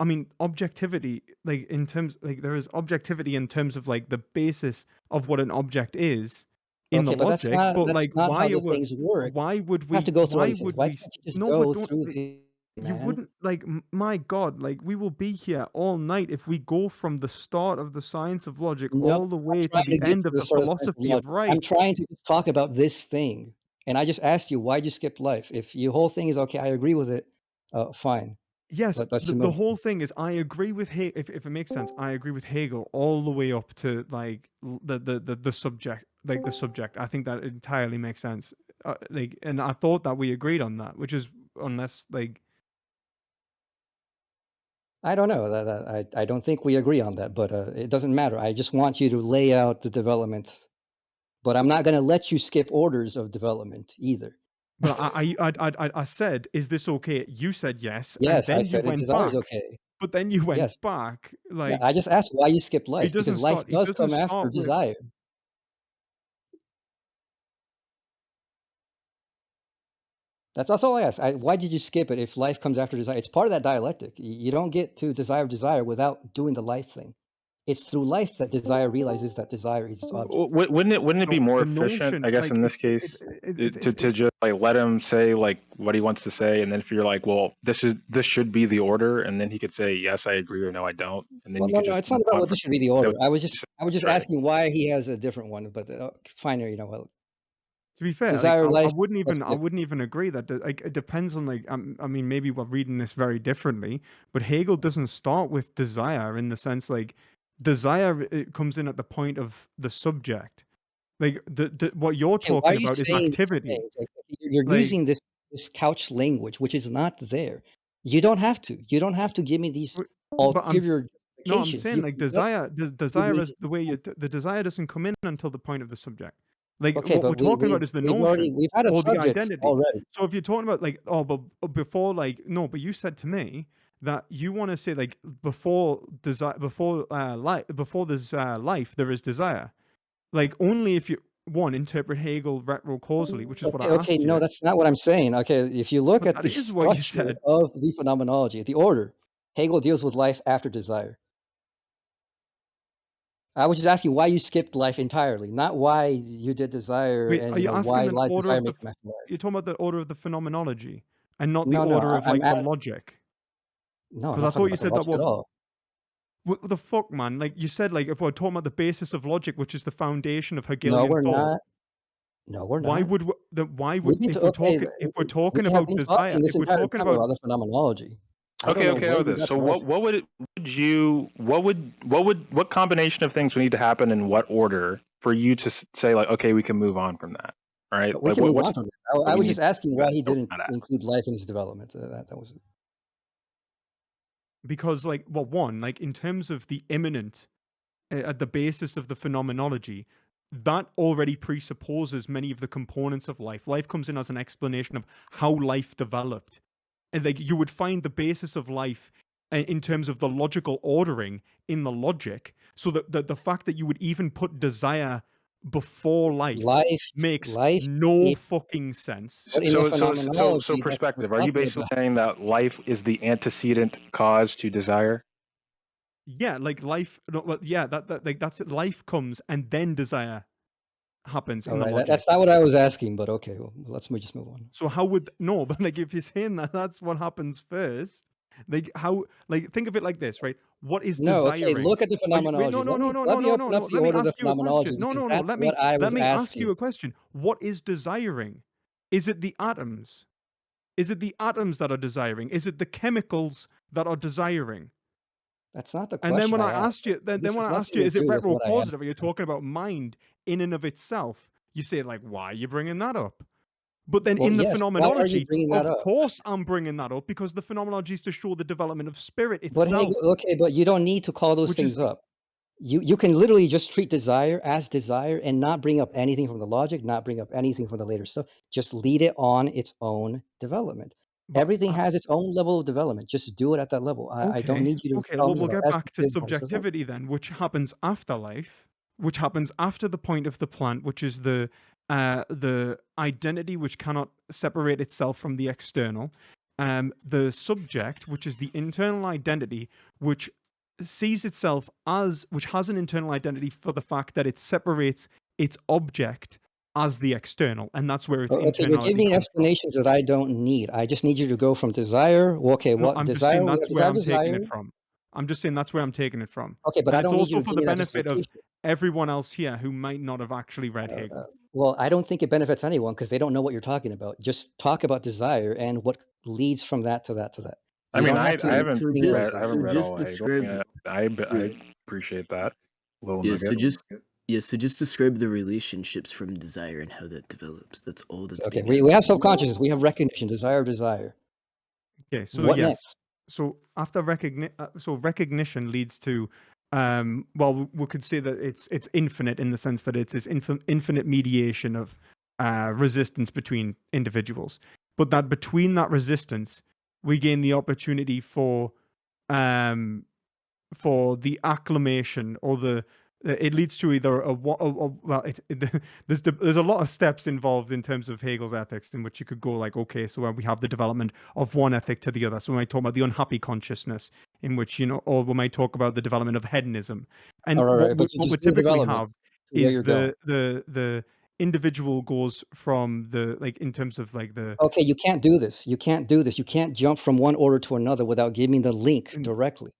I mean objectivity, like in terms like there is objectivity in terms of like the basis of what an object is in the Okay, but logic, but that's like not how the things work. You have to go through all why these things. would Why we can't you just no, but go don't through the you man? wouldn't like my God, like we will be here all night if we go from the start of the science of logic No, all the I'm way to trying to the get end to of the the sort of sense of philosophy of logic. I'm right. trying to just talk about this thing, and I just asked you why'd you skip life. If your whole thing is okay, I agree with it. Fine. Yes, Let's move the on. whole thing is I agree with if it makes sense, I agree with Hegel all the way up to like the subject, like the subject. I think that entirely makes sense. Like, and I thought that we agreed on that, which is unless like I don't know. I don't think we agree on that, but it doesn't matter. I just want you to lay out the development, but I'm not going to let you skip orders of development either. but I said, is this okay? You said yes, and Yes, I then you said it went desires back. okay. But then you Yes. went back, Yeah, I like just asked why you skipped life because life he does doesn't come after start with desire. That's all I asked. Why did you skip it if life comes after desire? It's part of that dialectic. You don't get to desire without doing the life thing. It's through life that desire realizes that desire is its object. Wouldn't it be more the efficient, notion, I guess, like in this case, to just like let him say like what he wants to say, and then if you're like, well, this should be the order, and then he could say yes, I agree, or no, I don't, and then Well, you no, could no, just it's not move about on what from this should be the that order. would I was be just right. asking why he has a different one. But fine, well, to be fair, like desire life. Let's I skip. wouldn't even agree that like it depends on like I mean maybe we're reading this very differently, but Hegel doesn't start with desire in the sense like desire it comes in at the point of the subject. Like what you're Okay, why are talking you about is saying these activity. things? Like, you're Like using this couch language, which is not there. You don't have to. You don't have to give me these but ulterior no, I'm justifications. saying You like can just give desire me. is the way the desire doesn't come in until the point of the subject. Like Okay, what we're but talking about is the notion we've had a or the subject identity. already. So if you're talking about like oh, but before like no, but you said to me that you want to say like before desire before life before there's life there is desire. Like only if you one interpret Hegel retrocausally, which is what I Okay, asked no, you. that's not what I'm saying. Okay, if you look But at that the is what you structure said. of the phenomenology, the order, Hegel deals with life after desire. I was just asking why you skipped life entirely, not why you did desire Wait, and, are you why asking the life order desire of may come after life. you're talking about the order of the phenomenology and not the No, no, order of I'm like the at logic? no, I'm Because not I talking thought you about the said that logic at all. what the fuck, man? Like you said, like if we're talking about the basis of logic, which is the foundation of No, Hegelian we're thought, not. No, we're why not. would why We've would been to okay, if we're we talking have about been desire, talking this if we're entire talking time about about the phenomenology. I don't Okay, know okay, where with you this. got So the logic. what combination of things would need to happen in what order for you to say like, okay, we can move on from that, right? But we Like can move what's on the from this. that I we was need just asking why he that we're didn't not at? include life in his development. That was it. because like well one like in terms of the immanent at the basis of the phenomenology, that already presupposes many of the components of life. Life comes in as an explanation of how life developed. And like you would find the basis of life in terms of the logical ordering in the logic. So that the fact that you would even put desire before life Life, makes life, no is, fucking sense. but in the So phenomenology, that's what perspective. Are we're you talking basically about. saying that life is the antecedent cause to desire? Yeah, like life. No, well, yeah, that like that's it. Life comes and then desire happens All in the right, logic. that's not what I was asking, but okay, well, just move on. So how would no? But like if you're saying that that's what happens first, like how like think of it like this, right? What is No, okay, desiring? look at the Are you wait? No, phenomenology. no, no, no, Let no, me no, open no, up no. the Let me order of the ask you a phenomenology question. No, because no, no. that's what I Let was me ask you asking. a question. What is desiring? Is it the atoms? Is it the atoms that are desiring? Is it the chemicals that are desiring? That's not the And then question when I I asked. asked you, then This when has I asked nothing you, to is it do with what I asked. retrocausative? Are you talking about mind in and of itself? You say like, why are you bringing that up? But then Well, in the yes. Why are you phenomenology, bringing that of up? course I'm bringing that up because the phenomenology is to show the development of spirit But hey, itself, okay, but you don't need to call those which is things up. You can literally just treat desire as desire and not bring up anything from the logic, not bring up anything from the later stuff. Just lead it on its own development. But Everything has its own level of development. Just do it at that level. I don't okay, need you to okay. tell Well, me we'll about get back to essences, all this other subjectivity then, which happens after life, which happens after the point of the plant, which is the identity which cannot separate itself from the external. The subject, which is the internal identity, which sees itself as, which has an internal identity for the fact that it separates its object as the external, and that's where its Okay, you're internality giving comes from. explanations that I don't need. I just need you to go from desire. Well, okay, No, what I'm just desire? saying We have that's where I'm taking desire. it from. I'm just saying that's where I'm taking it from. Okay, but And I it's don't need you also to for give the me that benefit of justification. everyone else here who might not have actually read Uh, Hegel. well, I don't think it benefits anyone because they don't know what you're talking about. Just talk about desire and what leads from that to that to that. I You mean, don't I have to Yeah, haven't so bring just read everything. all of Hegel. describe. I appreciate that little Yeah, nugget. so just describe the relationships from desire and how that develops. That's all that's Okay, being we have asked. self-consciousness. We have recognition, desire. Okay, so What yes. next? So after recognition leads to well, we could say that it's infinite in the sense that it's this infinite mediation of resistance between individuals. But that between that resistance, we gain the opportunity for the acclamation or the it leads to either well there's a lot of steps involved in terms of Hegel's ethics in which you could go like, okay, so we have the development of one ethic to the other. So when I talk about the unhappy consciousness, in which, you know, or when I talk about the development of hedonism, and All right, but what we just do the typically development have to where is you're going. the individual goes from the, like, in terms of like the Okay, you can't do this. You can't do this. You can't jump from one order to another without giving the link directly.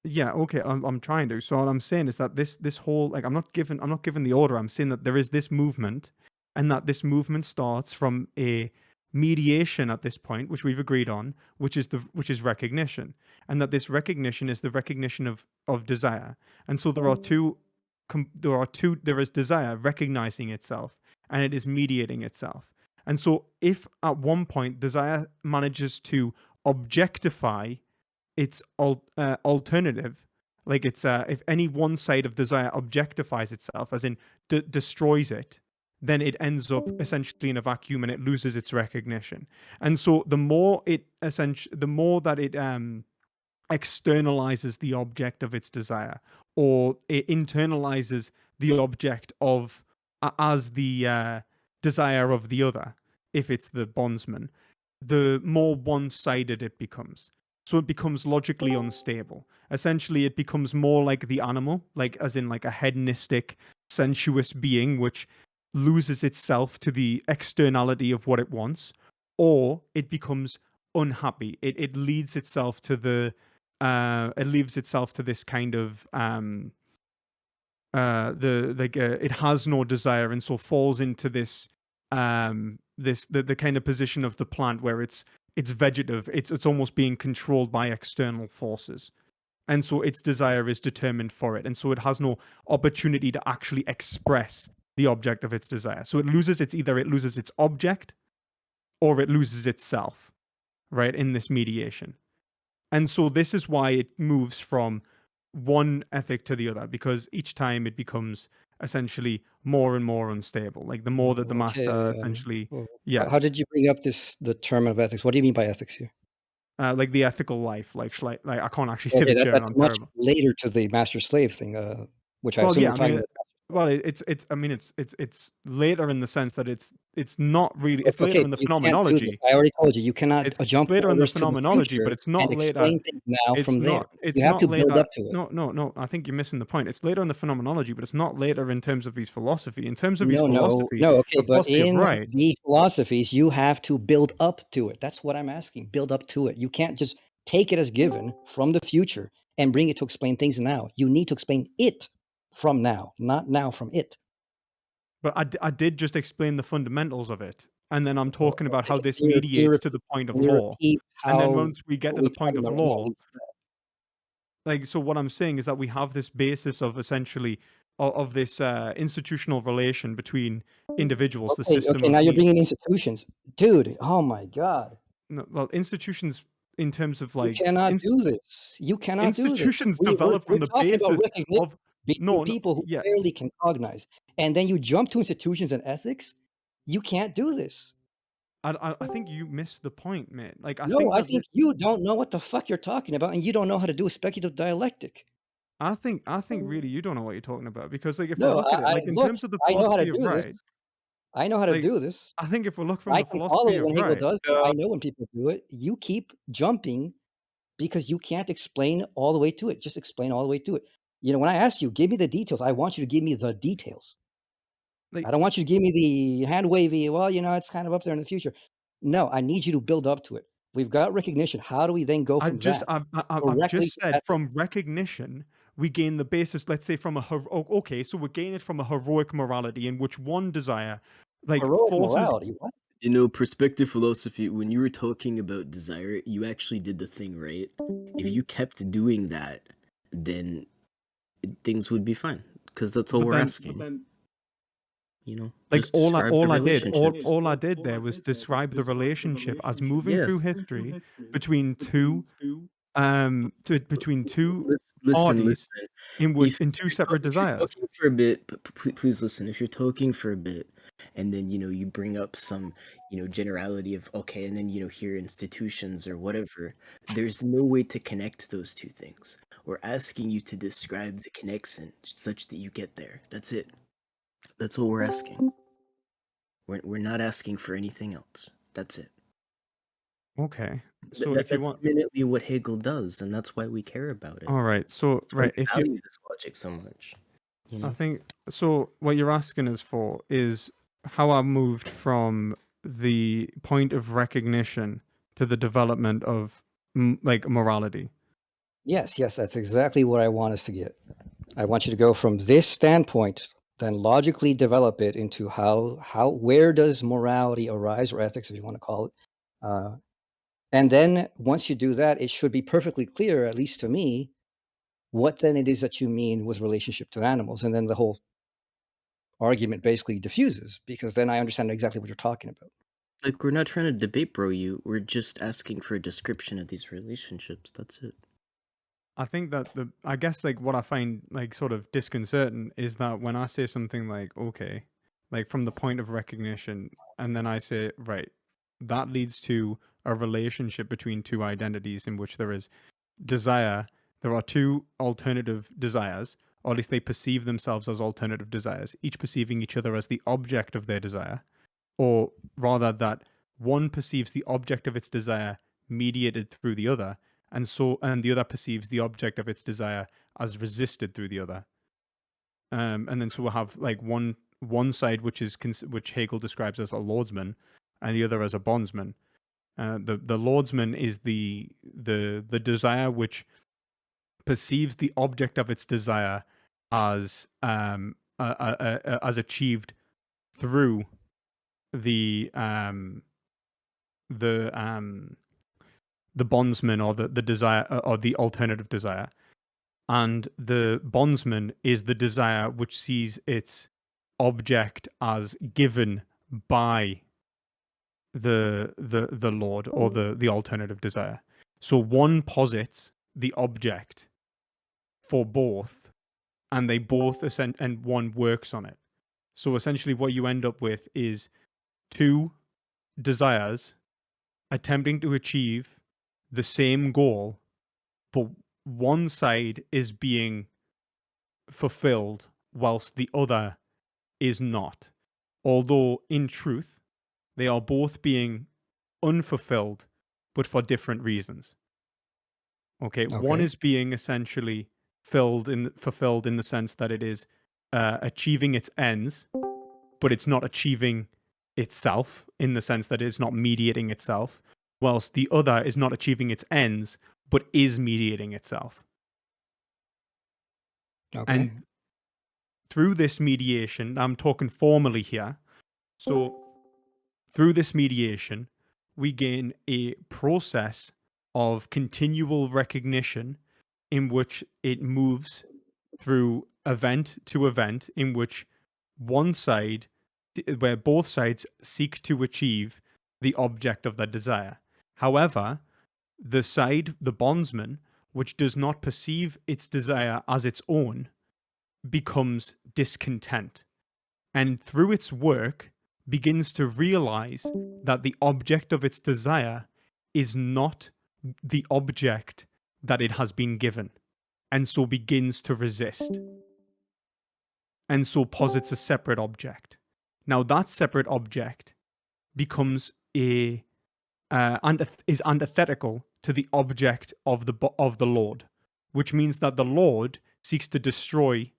Yeah, okay, I'm trying to. So what I'm saying is that this whole, like, I'm not given the order. I'm saying that there is this movement, and that this movement starts from a mediation at this point, which we've agreed on, which is recognition, and that this recognition is the recognition of desire. And so there is desire recognizing itself, and it is mediating itself. And so if at one point desire manages to objectify its alternative, like it's if any one side of desire objectifies itself, as in destroys it, then it ends up essentially in a vacuum and it loses its recognition. And so the more that it externalizes the object of its desire, or it internalizes the object of as the desire of the other, if it's the bondsman, the more one-sided it becomes. So it becomes logically unstable. Essentially, it becomes more like the animal, like as in like a hedonistic, sensuous being which loses itself to the externality of what it wants, or it becomes unhappy. It leads itself to it leaves itself to this kind of it has no desire, and so falls into this the kind of position of the plant where it's vegetative, it's almost being controlled by external forces, and so its desire is determined for it, and so it has no opportunity to actually express the object of its desire. So either it loses its object or it loses itself, right, in this mediation. And so this is why it moves from one ethic to the other, because each time it becomes essentially more and more unstable. Like the more that the master essentially, yeah, How did you bring up the term of ethics? What do you mean by ethics here? like the ethical life, like I can't actually say Okay, the German. that's I'm much terrible. later to the master-slave thing, which I Well, assume yeah, you're I talking mean, about. well, it's I mean, it's later in the sense that it's not really, it's later Okay, in the you can't do this. phenomenology. I already told you, you cannot It's jump later in the orders to the phenomenology, but future it's not and later. explain things now It's from there. not. It's You have not to build later. up to it. No. I think you're missing the point. It's later in the phenomenology, but it's not later in terms of his philosophy. In terms of his No, philosophy, okay, the but philosophy of in right. the philosophies, you have to build up to it. That's what I'm asking. Build up to it. You can't just take it as given from the future and bring it to explain things now. You need to explain it from now, not now from it. But I did just explain the fundamentals of it, and then I'm talking about Okay, how this can you mediates to repeat, the point of can you law. repeat And then how once we get what to the we're point talking of about right now law, leads to that? like, so what I'm saying is that we have this basis of essentially of this institutional relation between individuals, the system Okay, of now you're the bringing institutions. Dude, oh my God. no, well, institutions in terms of You like cannot do this. You cannot do this. institutions develop We're from the talking about basis recognition of between no, people who yeah, barely can cognize, and then you jump to institutions and ethics. You can't do this. I think you missed the point, mate. Like, I No, think I that think you don't know what the fuck you're talking about, and you don't know how to do a speculative dialectic. I think really you don't know what you're talking about, because like if we No, look at it, I like in look, terms of the I know how to philosophy of do this. right, I know how to like do this. I think if we look from I the can follow philosophy it of when Hegel right, does it. I know when people do it. You keep jumping because you can't explain all the way to it. Just explain all the way to it. You know, when I ask you, give me the details, I want you to give me the details. I like don't want you to give me the hand wavy, well, you know, it's kind of up there in the future. No, I need you to build up to it. We've got recognition. How do we then go from that I've directly just to said ethics? from recognition we gain the basis. Let's say from a okay, so we gain it from a heroic morality in which one desire like Heroic forces. morality. What? You know, perspective philosophy, when you were talking about desire, you actually did the thing right. If you kept doing that, then things would be fine. Because that's all But we're then asking. You know, like just describe the relationships. all I did there was describe the relationship as moving through Yes. history between two between two Listen, parties listen. in which in two separate If you're desires. talking for a bit, please listen. If you're talking for a bit, and then you bring up some generality of okay, and then here institutions or whatever, there's no way to connect those two things. We're asking you to describe the connection such that you get there. That's it. That's all we're asking. We're not asking for anything else. That's it. Okay. So if you That's want, eminently what Hegel does, and that's why we care about it. all right. So That's why right, we if you, value this logic so much. I think so. What you're asking us for is how I moved from the point of recognition to the development of like morality. Yes, that's exactly what I want us to get. I want you to go from this standpoint, then logically develop it into where does morality arise, or ethics, if you want to call it. And then once you do that, it should be perfectly clear, at least to me, what then it is that you mean with relationship to animals. And then the whole argument basically diffuses, because then I understand exactly what you're talking about. Like, we're not trying to debate, bro. We're just asking for a description of these relationships. That's it. I think that I guess like what I find like sort of disconcerting is that when I say something like okay, like from the point of recognition, and then I say right, that leads to a relationship between two identities in which there is desire. There are two alternative desires, or at least they perceive themselves as alternative desires, each perceiving each other as the object of their desire, or rather that one perceives the object of its desire mediated through the other, and the other perceives the object of its desire as resisted through the other. And then so we'll have like one side which Hegel describes as a lordsman, and the other as a bondsman. The lordsman is the desire which perceives the object of its desire as achieved through the the bondsman, or the desire, or the alternative desire. And the bondsman is the desire which sees its object as given by the lord, or the alternative desire. So one posits the object for both, and they both and one works on it. So essentially what you end up with is two desires attempting to achieve the same goal, but one side is being fulfilled whilst the other is not. Although in truth, they are both being unfulfilled, but for different reasons. Okay, one Okay. is being essentially fulfilled in the sense that it is achieving its ends, but it's not achieving itself in the sense that it's not mediating itself, whilst the other is not achieving its ends, but is mediating itself. Okay. And through this mediation, I'm talking formally here, so through this mediation, we gain a process of continual recognition in which it moves through event to event, in which where both sides seek to achieve the object of their desire. However, the bondsman, which does not perceive its desire as its own, becomes discontent. And through its work, begins to realize that the object of its desire is not the object that it has been given, and so begins to resist, and so posits a separate object. Now, that separate object becomes is antithetical to the object of the Lord, which means that the Lord seeks to destroy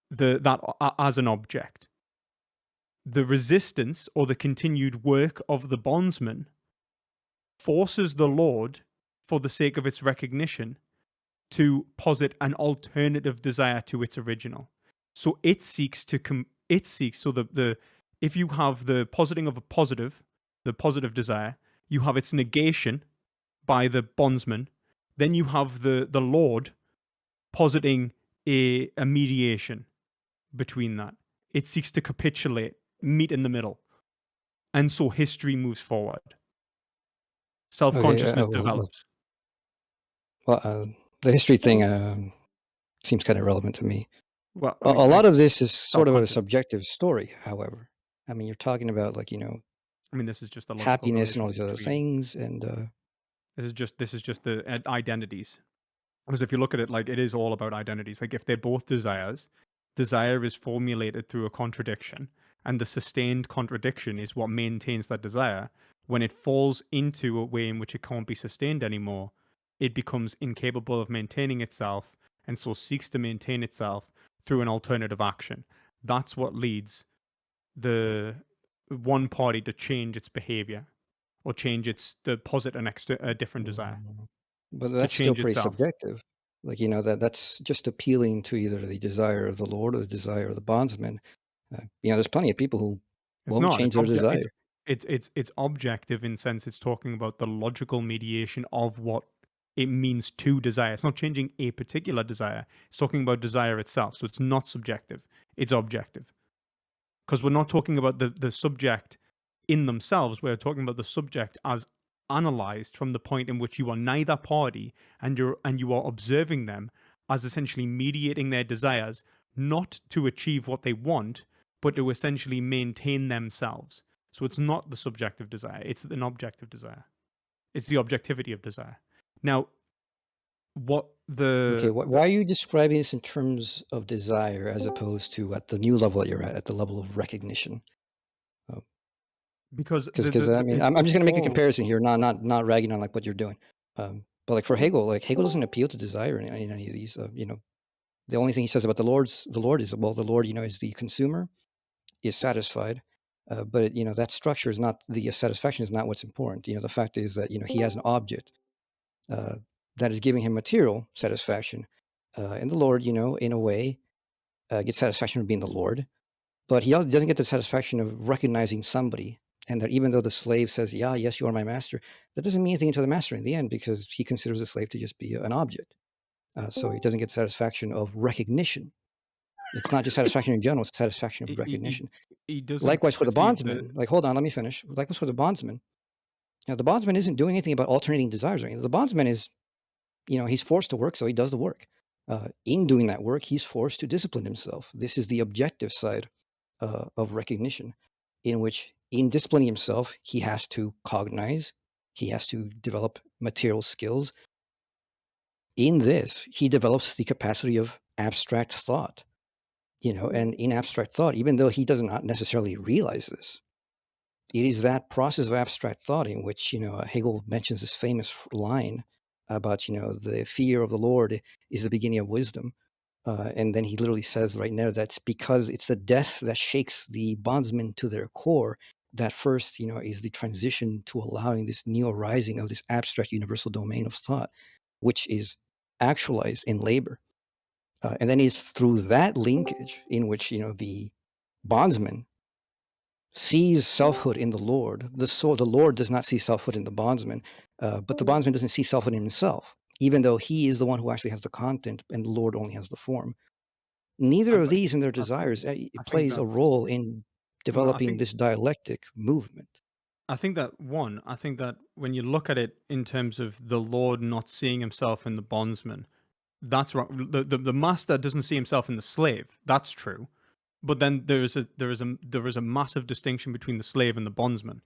that as an object. The resistance or the continued work of the bondsman forces the Lord, for the sake of its recognition, to posit an alternative desire to its original. So it seeks to if you have the positing of the positive desire, you have its negation by the bondsman, then you have the Lord positing a mediation between that. It seeks to capitulate, meet in the middle. And so history moves forward. Self-consciousness develops. The history thing seems kind of relevant to me. Well, I A mean, lot of this is sort of a self-conscious. subjective story, however. I mean, you're talking about I mean, this is just the logical happiness and all relation these other between. things, and This is just the identities. Because if you look at it, like, it is all about identities. Like, if they're both desires, desire is formulated through a contradiction, and the sustained contradiction is what maintains that desire. When it falls into a way in which it can't be sustained anymore, it becomes incapable of maintaining itself, and so seeks to maintain itself through an alternative action. That's what leads the one party to change its behavior, or change the posit a different desire, but to that's still change pretty itself. subjective. Like, that's just appealing to either the desire of the Lord or the desire of the bondsman. There's plenty of people who It's won't not. change their desire. It's objective in sense. It's talking about the logical mediation of what it means to desire. It's not changing a particular desire. It's talking about desire itself. So it's not subjective. It's objective. Because we're not talking about the subject in themselves. We're talking about the subject as analyzed from the point in which you are neither party, and you are observing them as essentially mediating their desires, not to achieve what they want, but to essentially maintain themselves. So it's not the subjective desire, it's an objective desire. It's the objectivity of desire. Now, what Okay, the why are you describing this in terms of desire as opposed to at the new level that you're at the level of recognition? because Because I mean, I'm it's just going to make a all comparison here, not ragging on like what you're doing. But like for Hegel, like Hegel doesn't appeal to desire in any of these. The only thing he says about the Lord is, well, the Lord, is the consumer, is satisfied. But that structure is not the satisfaction is not what's important. The fact is that he has an object uh, that is giving him material satisfaction, and the Lord, in a way, gets satisfaction from being the Lord, but he doesn't get the satisfaction of recognizing somebody. And that even though the slave says, "Yeah, yes, you are my master," that doesn't mean anything to the master in the end because he considers the slave to just be an object. So he doesn't get satisfaction of recognition. It's not just satisfaction in general; it's satisfaction of recognition. he doesn't Likewise for the perceive the bondsman, like, hold on, let me finish. Likewise for the bondsman. Now, the bondsman isn't doing anything about alternating desires or anything. The bondsman is, he's forced to work, so he does the work. In doing that work, he's forced to discipline himself. This is the objective side of recognition, in which, in disciplining himself, he has to cognize, he has to develop material skills. In this, he develops the capacity of abstract thought, and in abstract thought, even though he does not necessarily realize this, it is that process of abstract thought in which, Hegel mentions this famous line about, the fear of the Lord is the beginning of wisdom. And then he literally says right there that's because it's the death that shakes the bondsmen to their core that first, is the transition to allowing this neo rising of this abstract universal domain of thought, which is actualized in labor. And then it's through that linkage in which, the bondsman sees selfhood in the Lord. The Lord does not see selfhood in the bondsman, but the bondsman doesn't see selfhood in himself, even though he is the one who actually has the content and the Lord only has the form. Neither of but these in their I think desires it I think plays a that role in well, developing this dialectic movement. I think that when you look at it in terms of the Lord not seeing himself in the bondsman, that's right. The master doesn't see himself in the slave. That's true. but then there is a massive distinction between the slave and the bondsman.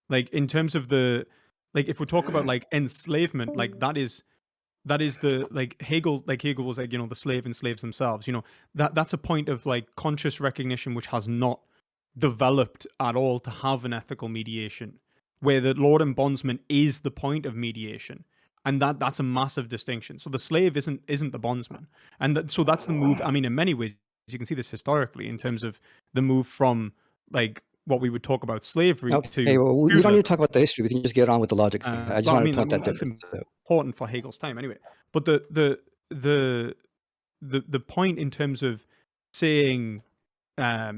Like in terms of if we talk about like enslavement, like that is the Hegel was like, the slave enslaves themselves. That's a point of like conscious recognition which has not developed at all to have an ethical mediation, where the lord and bondsman is the point of mediation, and that's a massive distinction. So the slave isn't the bondsman, and so that's the move. I mean, in many ways, you can see this historically in terms of the move from like what we would talk about slavery Okay, to well, we don't feudalism. need to talk about the history. We can just get on with the logic thing. I just Well, I wanted mean, to point that that's difference out. important for Hegel's time anyway. But the point in terms of saying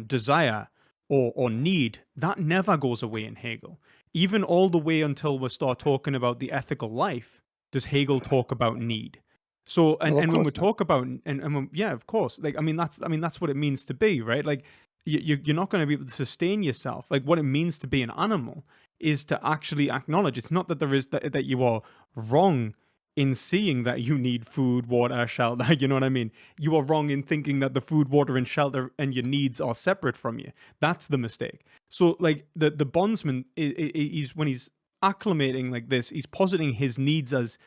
desire or need, that never goes away in Hegel. Even all the way until we start talking about the ethical life, does Hegel talk about need? So Well, of and when we course not. talk about yeah, of course, like that's what it means to be, right? Like you're not going to be able to sustain yourself. Like what it means to be an animal is to actually acknowledge it's not that there is that you are wrong in seeing that you need food, water, shelter. You know what I mean? You are wrong in thinking that the food, water, and shelter and your needs are separate from you. That's the mistake. So, like the bondsman is when he's acclimating like this, he's positing his needs as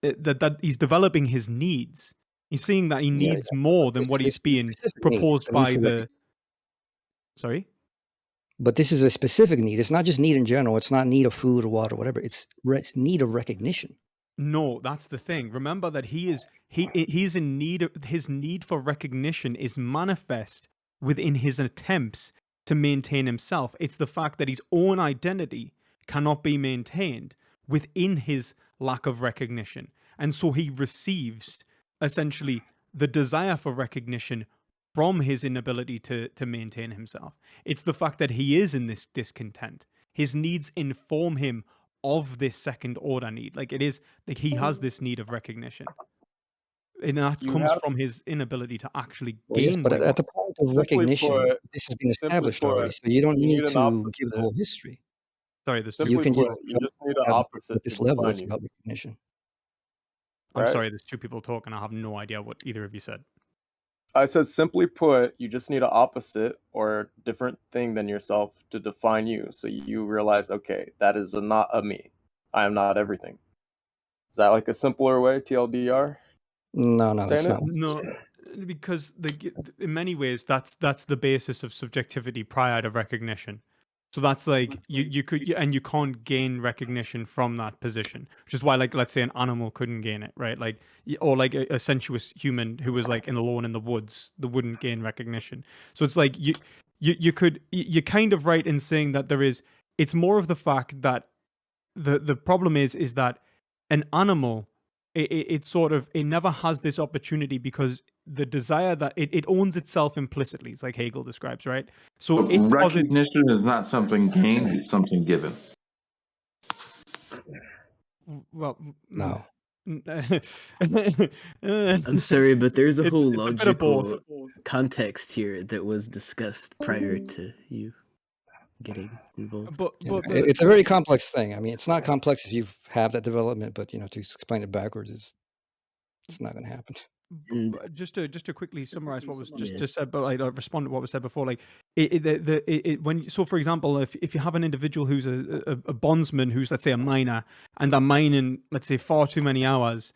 that he's developing his needs. He's seeing that he Yeah, needs more than this what is he's a being specific need. proposed It's a need by for the. Sorry. But this is a specific need. It's not just need in general. It's not need of food or water, whatever. It's need of recognition. No, that's the thing. Remember that he's in need of his need for recognition is manifest within his attempts to maintain himself. It's the fact that his own identity cannot be maintained within his lack of recognition. And so he receives essentially the desire for recognition from his inability to maintain himself. It's the fact that he is in this discontent. His needs inform him of this second order need. Like it is like he has this need of recognition. And that You comes have, from his inability to actually Well, yes, gain but at the recognition. point of simply recognition, put, this has been simply established already. put, So you don't you need need an to give the opposite. whole history. Sorry, there's two You Simply can people. just put, you just need an have opposite at to this level. define It's you, about recognition. I'm right? sorry, there's two people talking. I have no idea what either of you said. I said, simply put, you just need an opposite or different thing than yourself to define you. So you realize, okay, that is not a me. I am not everything. Is that like a simpler way, TLDR? No, that's Saying it? not what you No, said. because in many ways that's the basis of subjectivity prior to recognition. So that's like you could and you can't gain recognition from that position, which is why like let's say an animal couldn't gain it, right? Like or like a sensuous human who was like alone in the woods, they wouldn't gain recognition. So it's like you're kind of right in saying that it's more of the fact that the problem is that an animal it sort of it never has this opportunity because the desire that it owns itself implicitly. It's like Hegel describes, right? So But it posits recognition is not something gained, it's something given. well No. I'm sorry, but there's a whole it's a bit of both. logical context here that was discussed prior to you getting involved. But Yeah, the it's a very complex thing. I mean, it's not complex if you have that development, but to explain it backwards it's not going to happen. And just to quickly summarize what was yeah, just said, but like respond to what was said before, like when so for example, if you have an individual who's a bondsman who's let's say a miner and they're mining let's say far too many hours,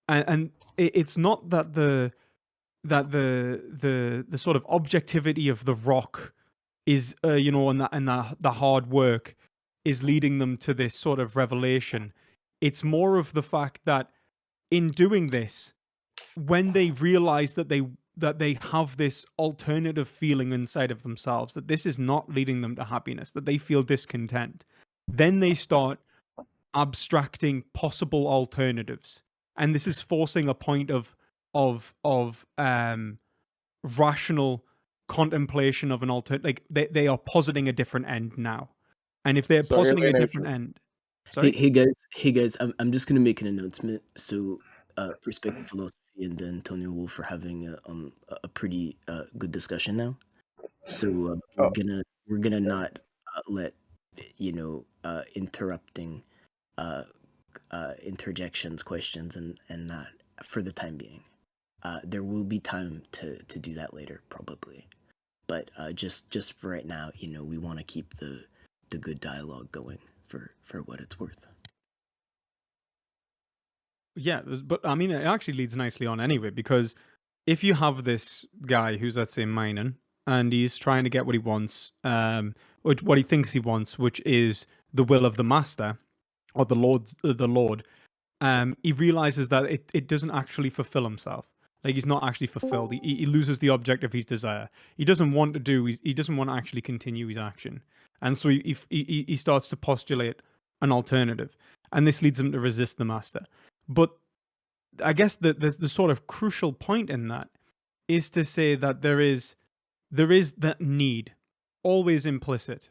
and it's not that the sort of objectivity of the rock is and the hard work is leading them to this sort of revelation. It's more of the fact that in doing this, when they realize that they have this alternative feeling inside of themselves, that this is not leading them to happiness, that they feel discontent, then they start abstracting possible alternatives, and this is forcing a point of rational contemplation of an alternative. Like they are positing a different end now, and if they're So positing a alienation. different end, hey, sorry. hey guys, I'm just gonna make an announcement. So, Perspective Philosophy and Antonio Wolf are having a pretty good discussion now. So Oh, we're gonna not let interrupting interjections, questions, and not for the time being. There will be time to do that later, probably. But just for right now, we want to keep the good dialogue going for what it's worth. Yeah, but I mean, it actually leads nicely on anyway, because if you have this guy who's, let's say, mining, and he's trying to get what he wants, what he thinks he wants, which is the will of the master or the Lord, he realizes that it doesn't actually fulfill himself. Like, he's not actually fulfilled. He loses the object of his desire. He doesn't want to do. He doesn't want to actually continue his action, and so he starts to postulate an alternative, and this leads him to resist the master. But I guess the sort of crucial point in that is to say that there is that need always implicit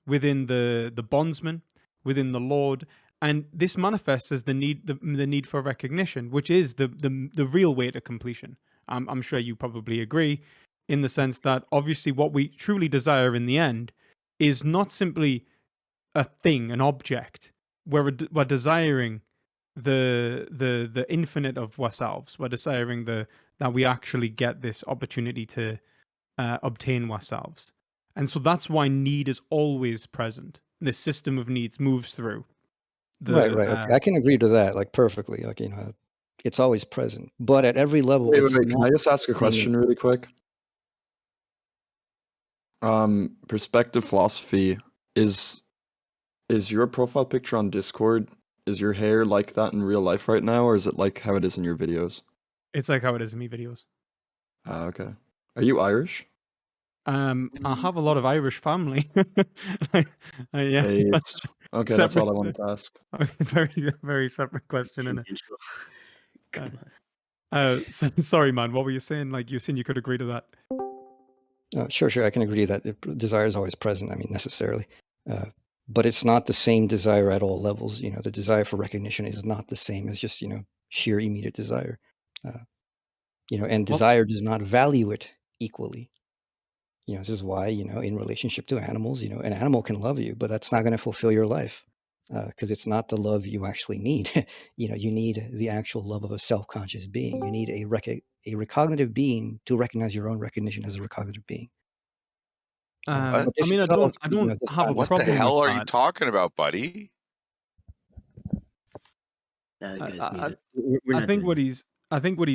within the bondsman, within the lord, and this manifests as the need for recognition, which is the real way to completion. I'm sure you probably agree, in the sense that obviously what we truly desire in the end is not simply a thing, an object. We're desiring the infinite of ourselves. We're desiring that we actually get this opportunity to obtain ourselves. And so that's why need is always present. This system of needs moves through Right, the right. Okay, I can agree to that, like, perfectly. Like, it's always present, but at every level, Wait, it's wait, can not I just ask a the same. question really quick? Perspective philosophy is your profile picture on Discord, is your hair like that in real life right now, or is it like how it is in your videos? It's like how it is in me videos. Ah, okay. Are you Irish? I have a lot of Irish family. Yes, Hey, that's okay, that's all I separate. wanted to ask. Very, very separate question, isn't it? Angel. Come on. Sorry, man. What were you saying? Like, you saying you could agree to that? Sure. I can agree that desire is always present. I mean, necessarily. But it's not the same desire at all levels. The desire for recognition is not the same as just, sheer immediate desire. And Well, desire does not value it equally. This is why, in relationship to animals, an animal can love you, but that's not going to fulfill your life, because it's not the love you actually need. You need the actual love of a self-conscious being. You need a recognitive being to recognize your own recognition as a recognitive being. What? But I this mean, I itself, don't does have not a What the problem with hell are you that. talking about, buddy? Guys, I, we're I not think doing what that. he's I think what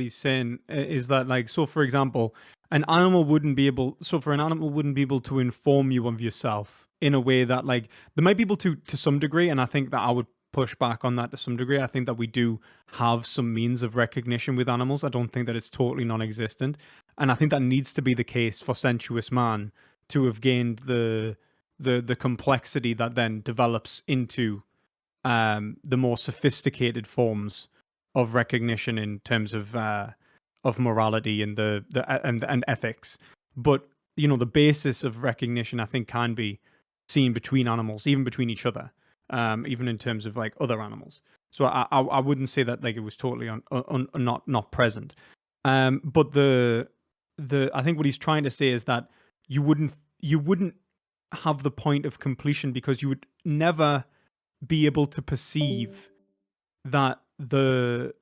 he's saying is that, like, so for example, an animal wouldn't be able for an animal wouldn't be able to inform you of yourself in a way that, like, they might be able to some degree, and I think that I would push back on that to some degree. I think that we do have some means of recognition with animals. I don't think that it's totally non-existent, and I think that needs to be the case for sensuous man to have gained the complexity that then develops into the more sophisticated forms of recognition in terms of morality and and ethics. But the basis of recognition, I think, can be seen between animals, even between each other, even in terms of, like, other animals. So I wouldn't say that, like, it was totally not present. But the I think what he's trying to say is that you wouldn't have the point of completion, because you would never be able to perceive that the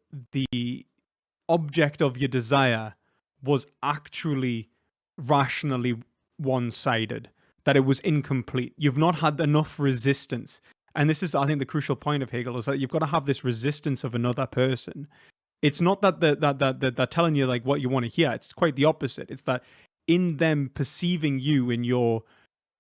object of your desire was actually rationally one-sided, that it was incomplete. You've not had enough resistance. And this is, I think, the crucial point of Hegel, is that you've got to have this resistance of another person. It's not that they're telling you, like, what you want to hear. It's quite the opposite. It's that in them perceiving you in your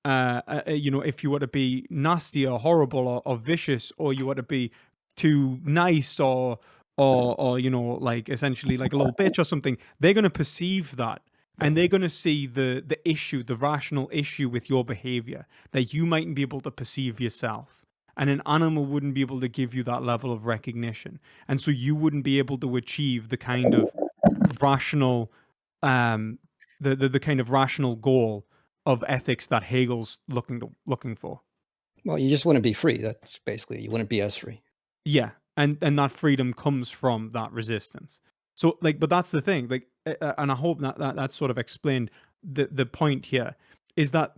if you were to be nasty or horrible or vicious, or you were to be too nice or like, essentially, like a little bitch or something, they're going to perceive that, and they're going to see the issue, the rational issue with your behavior that you mightn't be able to perceive yourself. And an animal wouldn't be able to give you that level of recognition, and so you wouldn't be able to achieve the kind of rational the kind of rational goal of ethics that Hegel's looking for. Well, you just wouldn't be free. That's basically, you wouldn't be as free. Yeah, and that freedom comes from that resistance. So, like, but that's the thing. Like, and I hope that sort of explained the point here, is that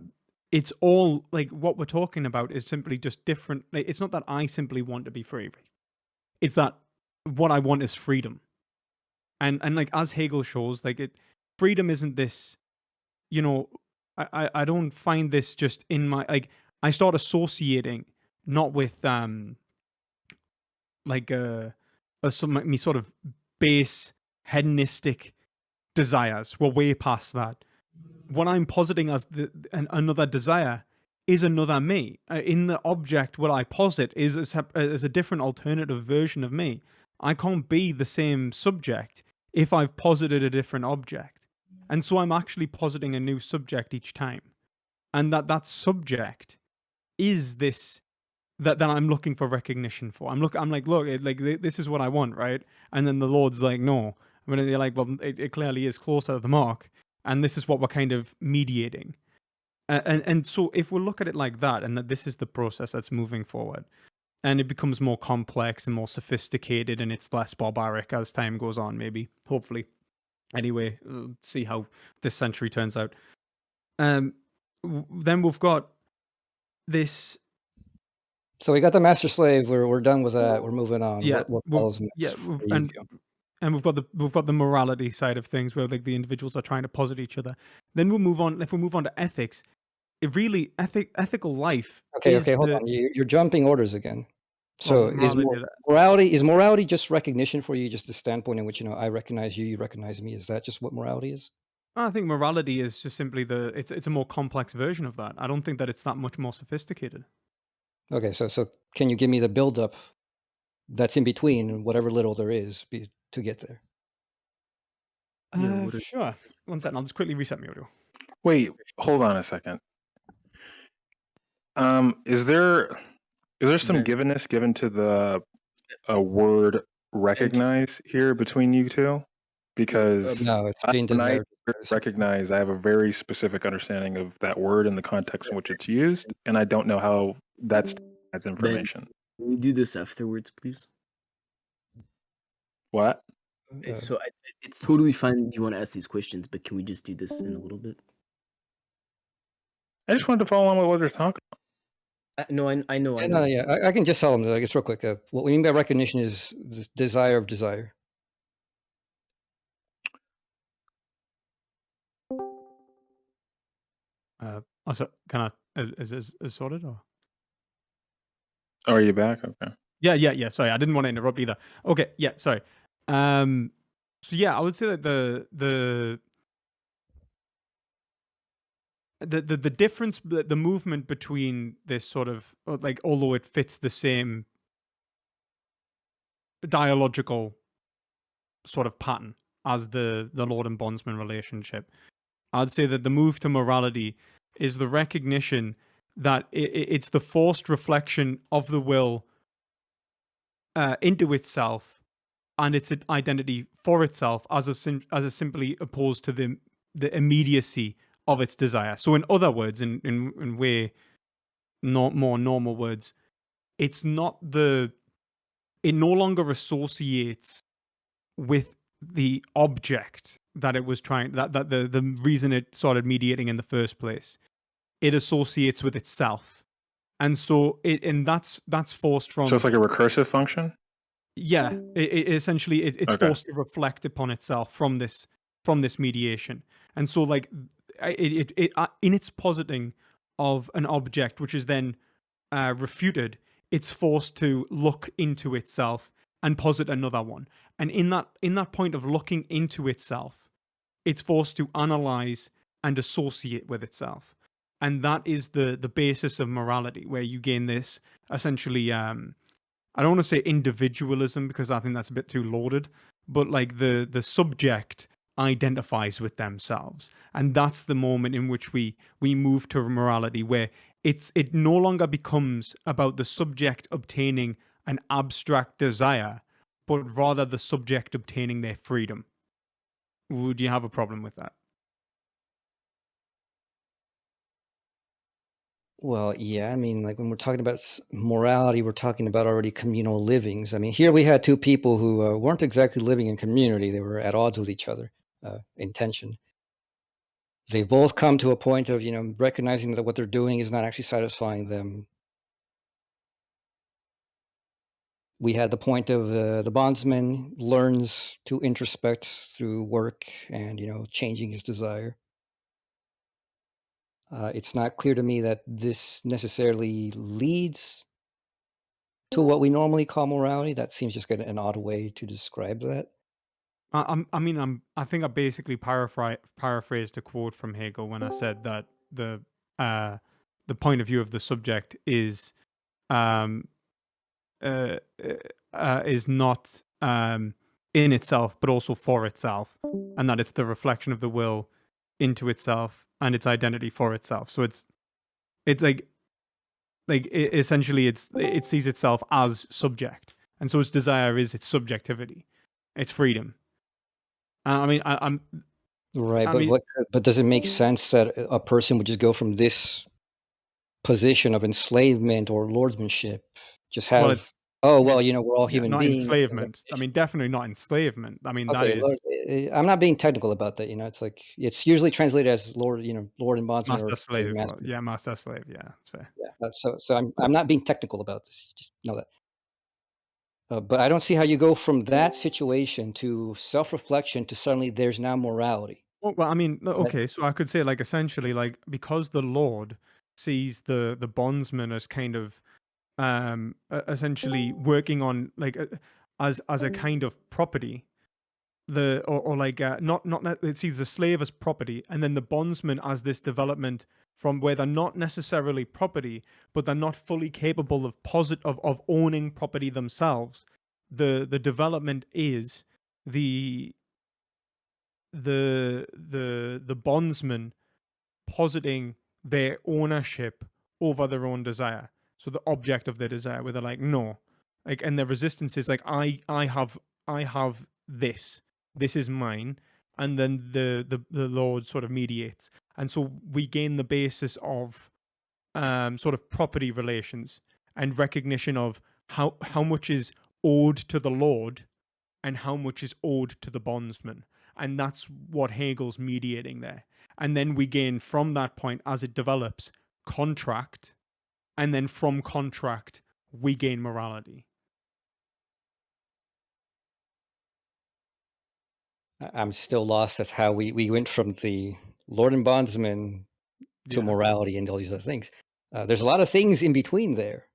it's all, like, what we're talking about is simply just different. Like, it's not that I simply want to be free. It's that what I want is freedom. And like, as Hegel shows, like, freedom isn't this you know, I don't find this just in my like. I start associating not with like some me sort of base hedonistic desires. We're way past that. What I'm positing as another desire is another me. In the object, what I posit is a different alternative version of me. I can't be the same subject if I've posited a different object. And so I'm actually positing a new subject each time. And that subject is this that I'm looking for recognition for. I'm like, look, this is what I want, right? And then the Lord's like, no. I mean, they're like, well, it clearly is closer to the mark, and this is what we're kind of mediating. And so if we look at it like that, and that this is the process that's moving forward, and it becomes more complex and more sophisticated, and it's less barbaric as time goes on, maybe, hopefully. Anyway, we'll see how this century turns out. Then we've got this. So we got the master slave. We're done with that. We're moving on. Yeah, What follows next? yeah, for you, Gil? and we've got the morality side of things where like the individuals are trying to posit each other. Then we'll move on. If we move on to ethics, it really ethical life. Okay, is hold the, on. You're jumping orders again. So morality, is morality just recognition for you, just the standpoint in which I recognize you, you recognize me? Is that just what morality is? I think morality is just simply it's a more complex version of that. I don't think that it's that much more sophisticated. Okay, so can you give me the buildup that's in between, whatever little there is, to get there? Sure. 1 second. I'll just quickly reset my audio. Wait, hold on a second. Is there some givenness given to the word recognize here between you two? Because no, it's being when I desired. recognize, I have a very specific understanding of that word and the context in which it's used, and I don't know how that's information. Can we do this afterwards, please? What? So it's totally fine. You want to ask these questions, but can we just do this in a little bit? I just wanted to follow on with what they're talking about. No, I know. I can just tell them, I guess, real quick. What we mean by recognition is the desire of desire. Also, can I is sorted or? Oh, are you back? Okay. Yeah. Sorry, I didn't want to interrupt either. Okay, yeah, sorry. So yeah, I would say that the difference, the movement between this sort of like, although it fits the same dialogical sort of pattern as the Lord and bondsman relationship, I'd say that the move to morality is the recognition that it's the forced reflection of the will into itself and its identity for itself as a simply opposed to the immediacy of its desire. So in other words, in way not more normal words, it's not it no longer associates with the object that it was trying, that the reason it started mediating in the first place. It associates with itself. And so that's forced from. So it's like a recursive function? Yeah, essentially it's Okay. forced to reflect upon itself from this mediation. And so like it in its positing of an object which is then refuted, it's forced to look into itself and posit another one. And in that point of looking into itself, it's forced to analyze and associate with itself. And that is the basis of morality, where you gain this essentially I don't want to say individualism because I think that's a bit too loaded, but like the subject identifies with themselves, and that's the moment in which we move to morality, where it no longer becomes about the subject obtaining an abstract desire, but rather the subject obtaining their freedom. Would you have a problem with that? Well, yeah, I mean, like when we're talking about morality, we're talking about already communal livings. I mean, here we had two people who weren't exactly living in community. They were at odds with each other in tension. They've both come to a point of, recognizing that what they're doing is not actually satisfying them. We had the point of the bondsman learns to introspect through work and, changing his desire. It's not clear to me that this necessarily leads to what we normally call morality. That seems just an odd way to describe that. I think I basically paraphrased a quote from Hegel when I said that the point of view of the subject is um, is not in itself, but also for itself, and that it's the reflection of the will into itself and its identity for itself. So it's essentially it sees itself as subject, and so its desire is its subjectivity, its freedom. I'm Right, I but mean, but does it make sense that a person would just go from this position of enslavement or lordsmanship, just well, have, oh well, it's we're all yeah, human not beings. enslavement. I mean, definitely not enslavement. I mean, that Okay, is I'm not being technical about that. It's like it's usually translated as lord, lord and bondsman or master slave slave. master. Yeah, master slave. Yeah, that's fair. Yeah. So I'm not being technical about this. Just know that. But I don't see how you go from that situation to self-reflection to suddenly there's now morality. Well, I mean, That, okay, so I could say like essentially like because the Lord sees the bondsman as kind of essentially working on like as a kind of property, or like it sees the slave as property and then the bondsman as this development from where they're not necessarily property but they're not fully capable of of owning property themselves. The development is the the bondsman positing their ownership over their own desire. So the object of their desire, where they're like, no, like, and their resistance is like, I have this. This is mine. And then the Lord sort of mediates, and so we gain the basis of sort of property relations and recognition of how much is owed to the Lord and how much is owed to the bondsman. And that's what Hegel's mediating there. And then we gain from that point, as it develops, contract. And then from contract, we gain morality. I'm still lost as how we went from the lord and bondsman to Yeah. morality and all these other things. There's a lot of things in between there.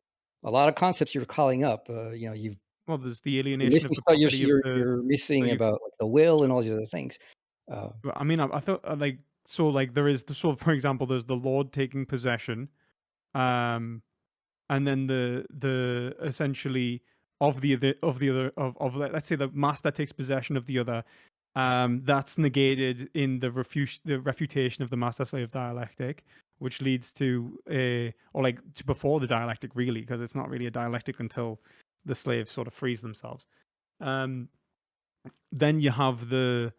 A lot of concepts you're calling up. You've Well, there's the you're alienation missing of the stuff. property of the. You're So missing you, about like the will and all these other things. I mean, I thought like so like there is the so for example, there's the Lord taking possession, and then the essentially of the other of let's say the master takes possession of the other. That's negated in the refutation of the master slave dialectic, which leads to or like to before the dialectic really, because it's not really a dialectic until the slaves sort of frees themselves. Then you have the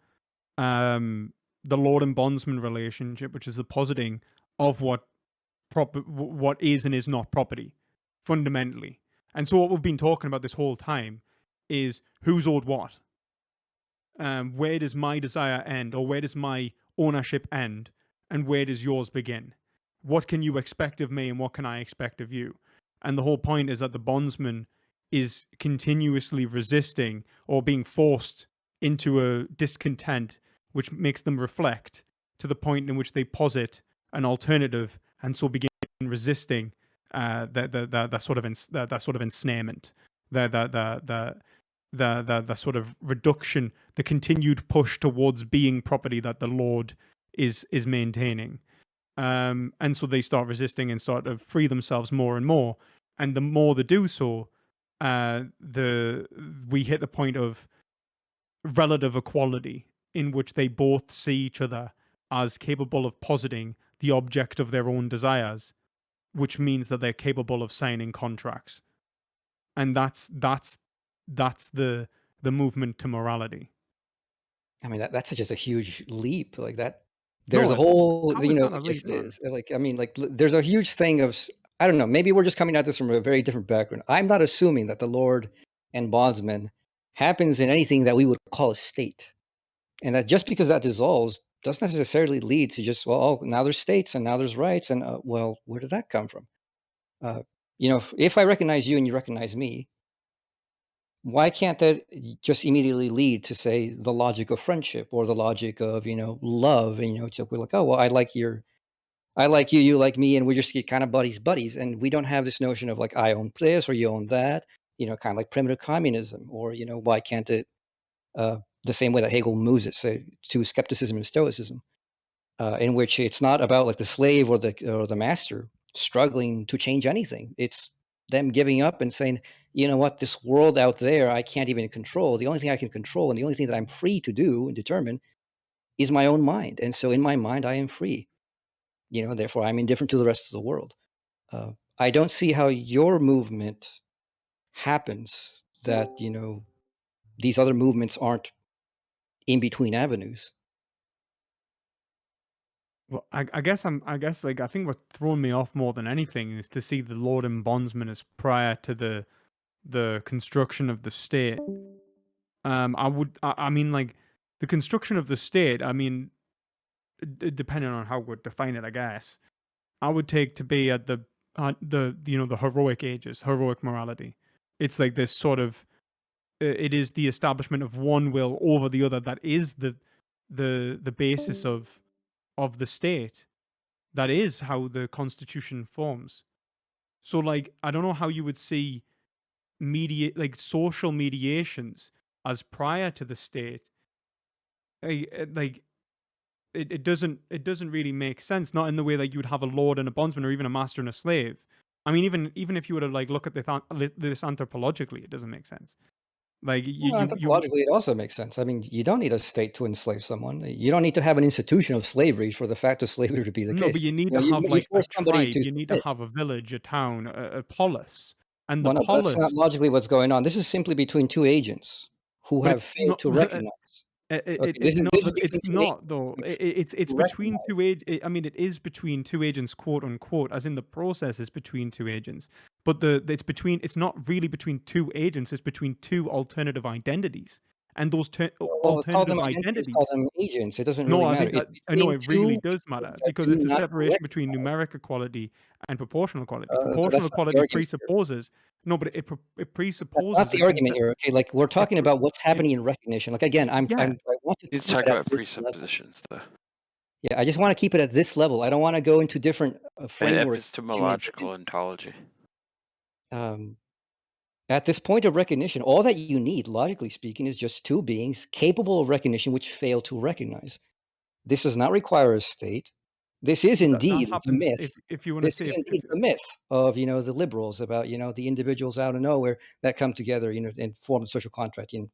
lord and bondsman relationship, which is the positing of what is and is not property fundamentally. And so what we've been talking about this whole time is who's owed what. Where does my desire end, or where does my ownership end, and where does yours begin? What can you expect of me, and what can I expect of you? And the whole point is that the bondsman is continuously resisting or being forced into a discontent, which makes them reflect to the point in which they posit an alternative, and so begin resisting that sort of that sort of ensnarement, the sort of reduction, the continued push towards being property that the Lord is maintaining. And so they start resisting and start to free themselves more and more. And the more they do so, we hit the point of relative equality in which they both see each other as capable of positing the object of their own desires, which means that they're capable of signing contracts. And that's the movement to morality. I mean, that's just a huge leap. Like that, No, there's a it's whole, how is that a yes, leap, it man? is. Like, I mean, like, there's a huge thing of, I don't know, maybe we're just coming at this from a very different background. I'm not assuming that the Lord and bondsman happens in anything that we would call a state. And that just because that dissolves doesn't necessarily lead to just, well, oh, now there's states and now there's rights. And, well, where did that come from? If I recognize you and you recognize me, why can't that just immediately lead to, say, the logic of friendship or the logic of love? And we're like, oh well, I like you, you like me, and we're just kind of buddies, and we don't have this notion of like I own this or you own that, kind of like primitive communism, or why can't it the same way that Hegel moves it to skepticism and stoicism, in which it's not about like the slave or the master struggling to change anything. It's them giving up and saying, you know what, this world out there I can't even control. The only thing I can control and the only thing that I'm free to do and determine is my own mind. And so in my mind I am free. Therefore I'm indifferent to the rest of the world. I don't see how your movement happens that these other movements aren't in between avenues. Well, I guess I think what's thrown me off more than anything is to see the Lord and Bondsman as prior to the construction of the state. I mean, like the construction of the state. I mean, depending on how we define it, I guess I would take to be at the the heroic ages, heroic morality. It's like this sort of it is the establishment of one will over the other that is the basis of the state. That is how the constitution forms. So like I don't know how you would see social mediations as prior to the state. Like it doesn't really make sense, not in the way that you would have a lord and a bondsman or even a master and a slave. I mean, even if you were to like look at this anthropologically, it doesn't make sense. Like Well, anthropologically, it also makes sense. I mean, you don't need a state to enslave someone. You don't need to have an institution of slavery for the fact of slavery to be the No, case. but you need You to know, have you like a force somebody tribe. to You need to submit. have a village, a town, a polis, and the Well, no, but that's not polis. logically what's going on. This is simply between two agents who But have it's failed not. to recognize. Okay, this is No, this is but it's between two not though. agents It's who between recognize. two I mean, it is between two agents, quote unquote, as in the process is between two agents. But it's not really between two agents. It's between two alternative identities, and those Well, call them alternative identities, call identities. them agents. It doesn't No, really I matter. think It's that I know between it really two does people matter that because do it's a not separation between recognize. numeric equality and proportional equality. Proportional That's not the equality argument here. presupposes no, but it That's presupposes not the argument here. Okay, like we're it, talking about what's happening in recognition. Like again, I yeah. want to You keep talk it at about this level. presuppositions, though. Yeah, I just want to keep it at this level. I don't want to go into different And frameworks. epistemological ontology. At this point of recognition, all that you need, logically speaking, is just two beings capable of recognition which fail to recognize. This does not require a state. This is That indeed the happens myth. if you want to This say is indeed the myth of the liberals about the individuals out of nowhere that come together and form the social contract and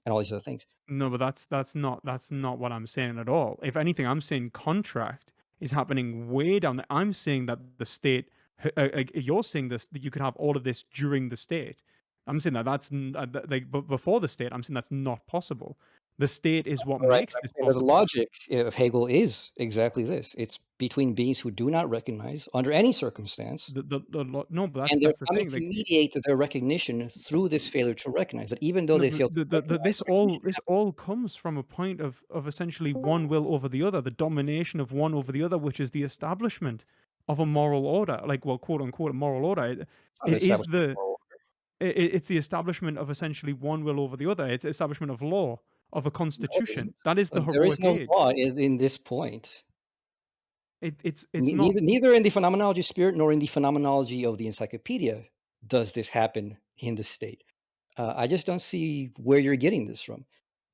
all these other things. no, but that's not what I'm saying at all. If anything, I'm saying contract is happening way down there. I'm saying that the state, you're saying this that you could have all of this during the state. I'm saying but before the state, I'm saying that's not possible. The state is what All right, makes this the possible. logic of Hegel is exactly this. It's between beings who do not recognize under any circumstance. No, but And they're that's the coming thing. to Like, mediate their recognition through this failure to recognize that even though they fail to recognize this all comes from a point of essentially one will over the other, the domination of one over the other, which is the establishment of a moral order, like, well, quote unquote, a moral order. It's the establishment of essentially one will over the other. It's establishment of law, of a constitution. That is the there is heroic no age. law in this point. It's not Neither in the phenomenology of spirit nor in the phenomenology of the encyclopedia does this happen in the state. I just don't see where you're getting this from.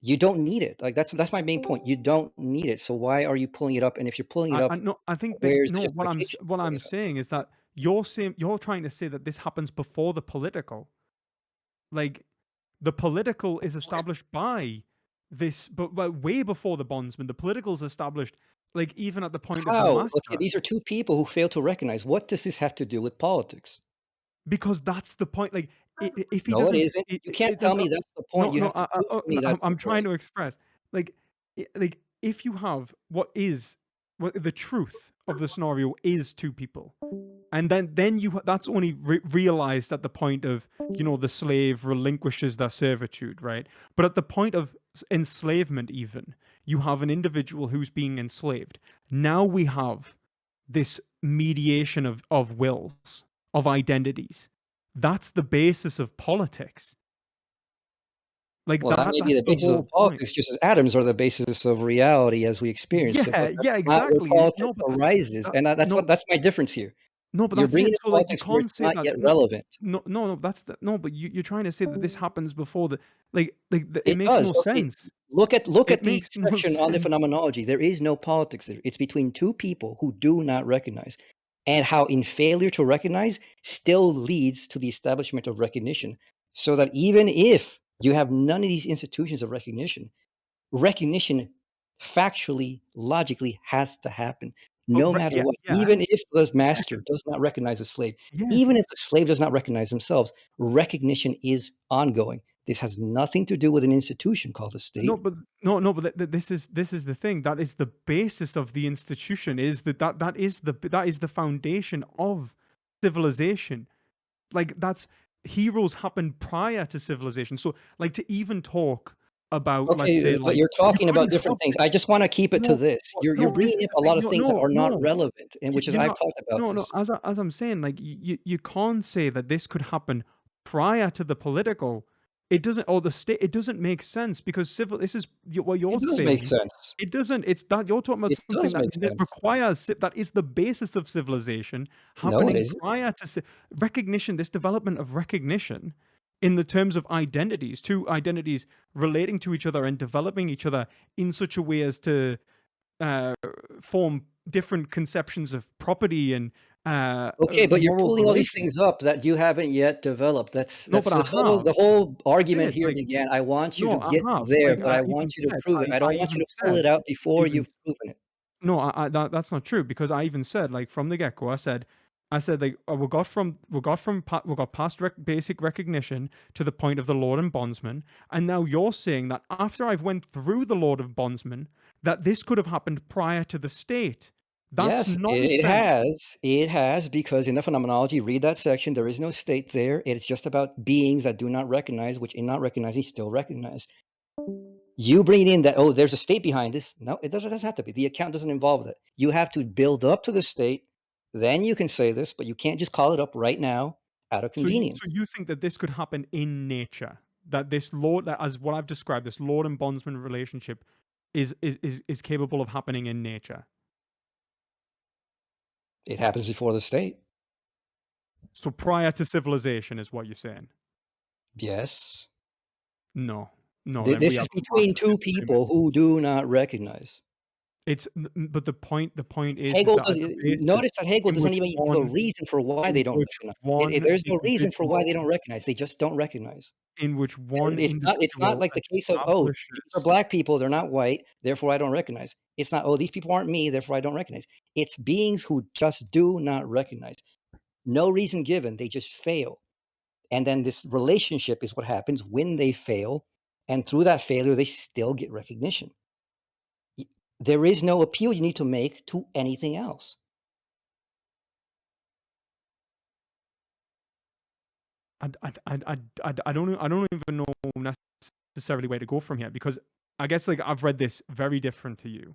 You don't need it. Like that's my main point. You don't need it. So why are you pulling it up? And if you're pulling it up, I think that where's the no. justification for What pulling I'm it up? saying is that you're trying to say that this happens before the political. Like, the political is established by this, but way before the bondsman. The political is established, like, even at the point of the How? master, Okay, these are two people who fail to recognize. What does this have to do with politics? because that's the point. Like, if he No, it doesn't, isn't. You can't tell me that's the point. no, You no. have to prove to me that's the I'm trying point. to express, like, if you have what the truth of the scenario is two people, and then that's only realized at the point of the slave relinquishes their servitude, right? But at the point of enslavement, even, you have an individual who's being enslaved. Now we have this mediation of wills, of identities. That's the basis of politics. Like Well, that may be that's the the basis of whole point. politics, just as atoms are the basis of reality as we experience it. But Yeah, that's yeah, not where exactly. politics No, but arises, that and no, that's my difference here. no, but You're that's bringing it. in So like you politics where can't it's say not that. yet No, relevant. no. That's the, no. But you're trying to say that this happens before the it It makes does. no Okay, sense. look at It the makes no section on the sense. phenomenology. There is no politics there. It's between two people who do not recognize, and how in failure to recognize still leads to the establishment of recognition. So that even if you have none of these institutions of recognition factually, logically has to happen, But no matter yeah, what. yeah, Even if the yeah, master does not recognize the slave, yes. even if the slave does not recognize themselves, recognition is ongoing. This has nothing to do with an institution called the No, state. but no, but this is the thing. That is the basis of the institution. Is that is the foundation of civilization. Like that's heroes happen prior to civilization. So like to even talk about, let's say, Okay, but like you're you talking about couldn't have different things. I just want to keep it to no, this. You're no. But this bringing is up the a thing. lot of No, things that no, are not no. relevant, and which is You're I've not. talked about No, no. this. As I'm saying, like you can't say that this could happen prior to the political. It doesn't, or the state. It doesn't make sense because civil. This is what It you're does make saying. sense. It doesn't. It's that you're talking about It something does that make sense. requires that is the basis of civilization No, it happening isn't. prior to recognition. This development of recognition in the terms of identities, two identities relating to each other and developing each other in such a way as to uh, form different conceptions of property and Okay, but you're moral pulling all these relations. things up that you haven't yet developed. No, but I That's have. the whole argument Did here like began. I want you to no, I get have. there, Like but I want you to prove it. I I don't want you even to pull said it out before even you've proven it. no, that's not true because I even said like from the get go. I said like we got past basic recognition to the point of the Lord and bondsman, and now you're saying that after I've went through the Lord of bondsman, that this could have happened prior to the state. That's Yes, it nonsense. has. It has, because in the phenomenology, read that section. There is no state there. It's just about beings that do not recognize, which in not recognizing still recognize. You bring in that, oh, there's a state behind this. No, it doesn't have to be. The account doesn't involve that. You have to build up to the state. Then you can say this, but you can't just call it up right now out of convenience. So you think that this could happen in nature? That this Lord, that as what I've described, this Lord and bondsman relationship, is capable of happening in nature. It happens before the state. So prior to civilization is what you're saying. Yes. No, then we This have is a between massive two disagreement. people who do not recognize. But the point is Hegel that does, at the notice basis that Hegel in doesn't which even give a one reason for why they in don't which recognize. one There's no reason for why individual they don't recognize. They just don't recognize. in which one It's not individual like the case of, oh, these are establishes. black people, they're not white, therefore I don't recognize. It's not, oh, these people aren't me, therefore I don't recognize. It's beings who just do not recognize. No reason given, they just fail. And then this relationship is what happens when they fail. And through that failure, they still get recognition. There is no appeal you need to make to anything else. I don't even know necessarily where to go from here because I guess like I've read this very different to you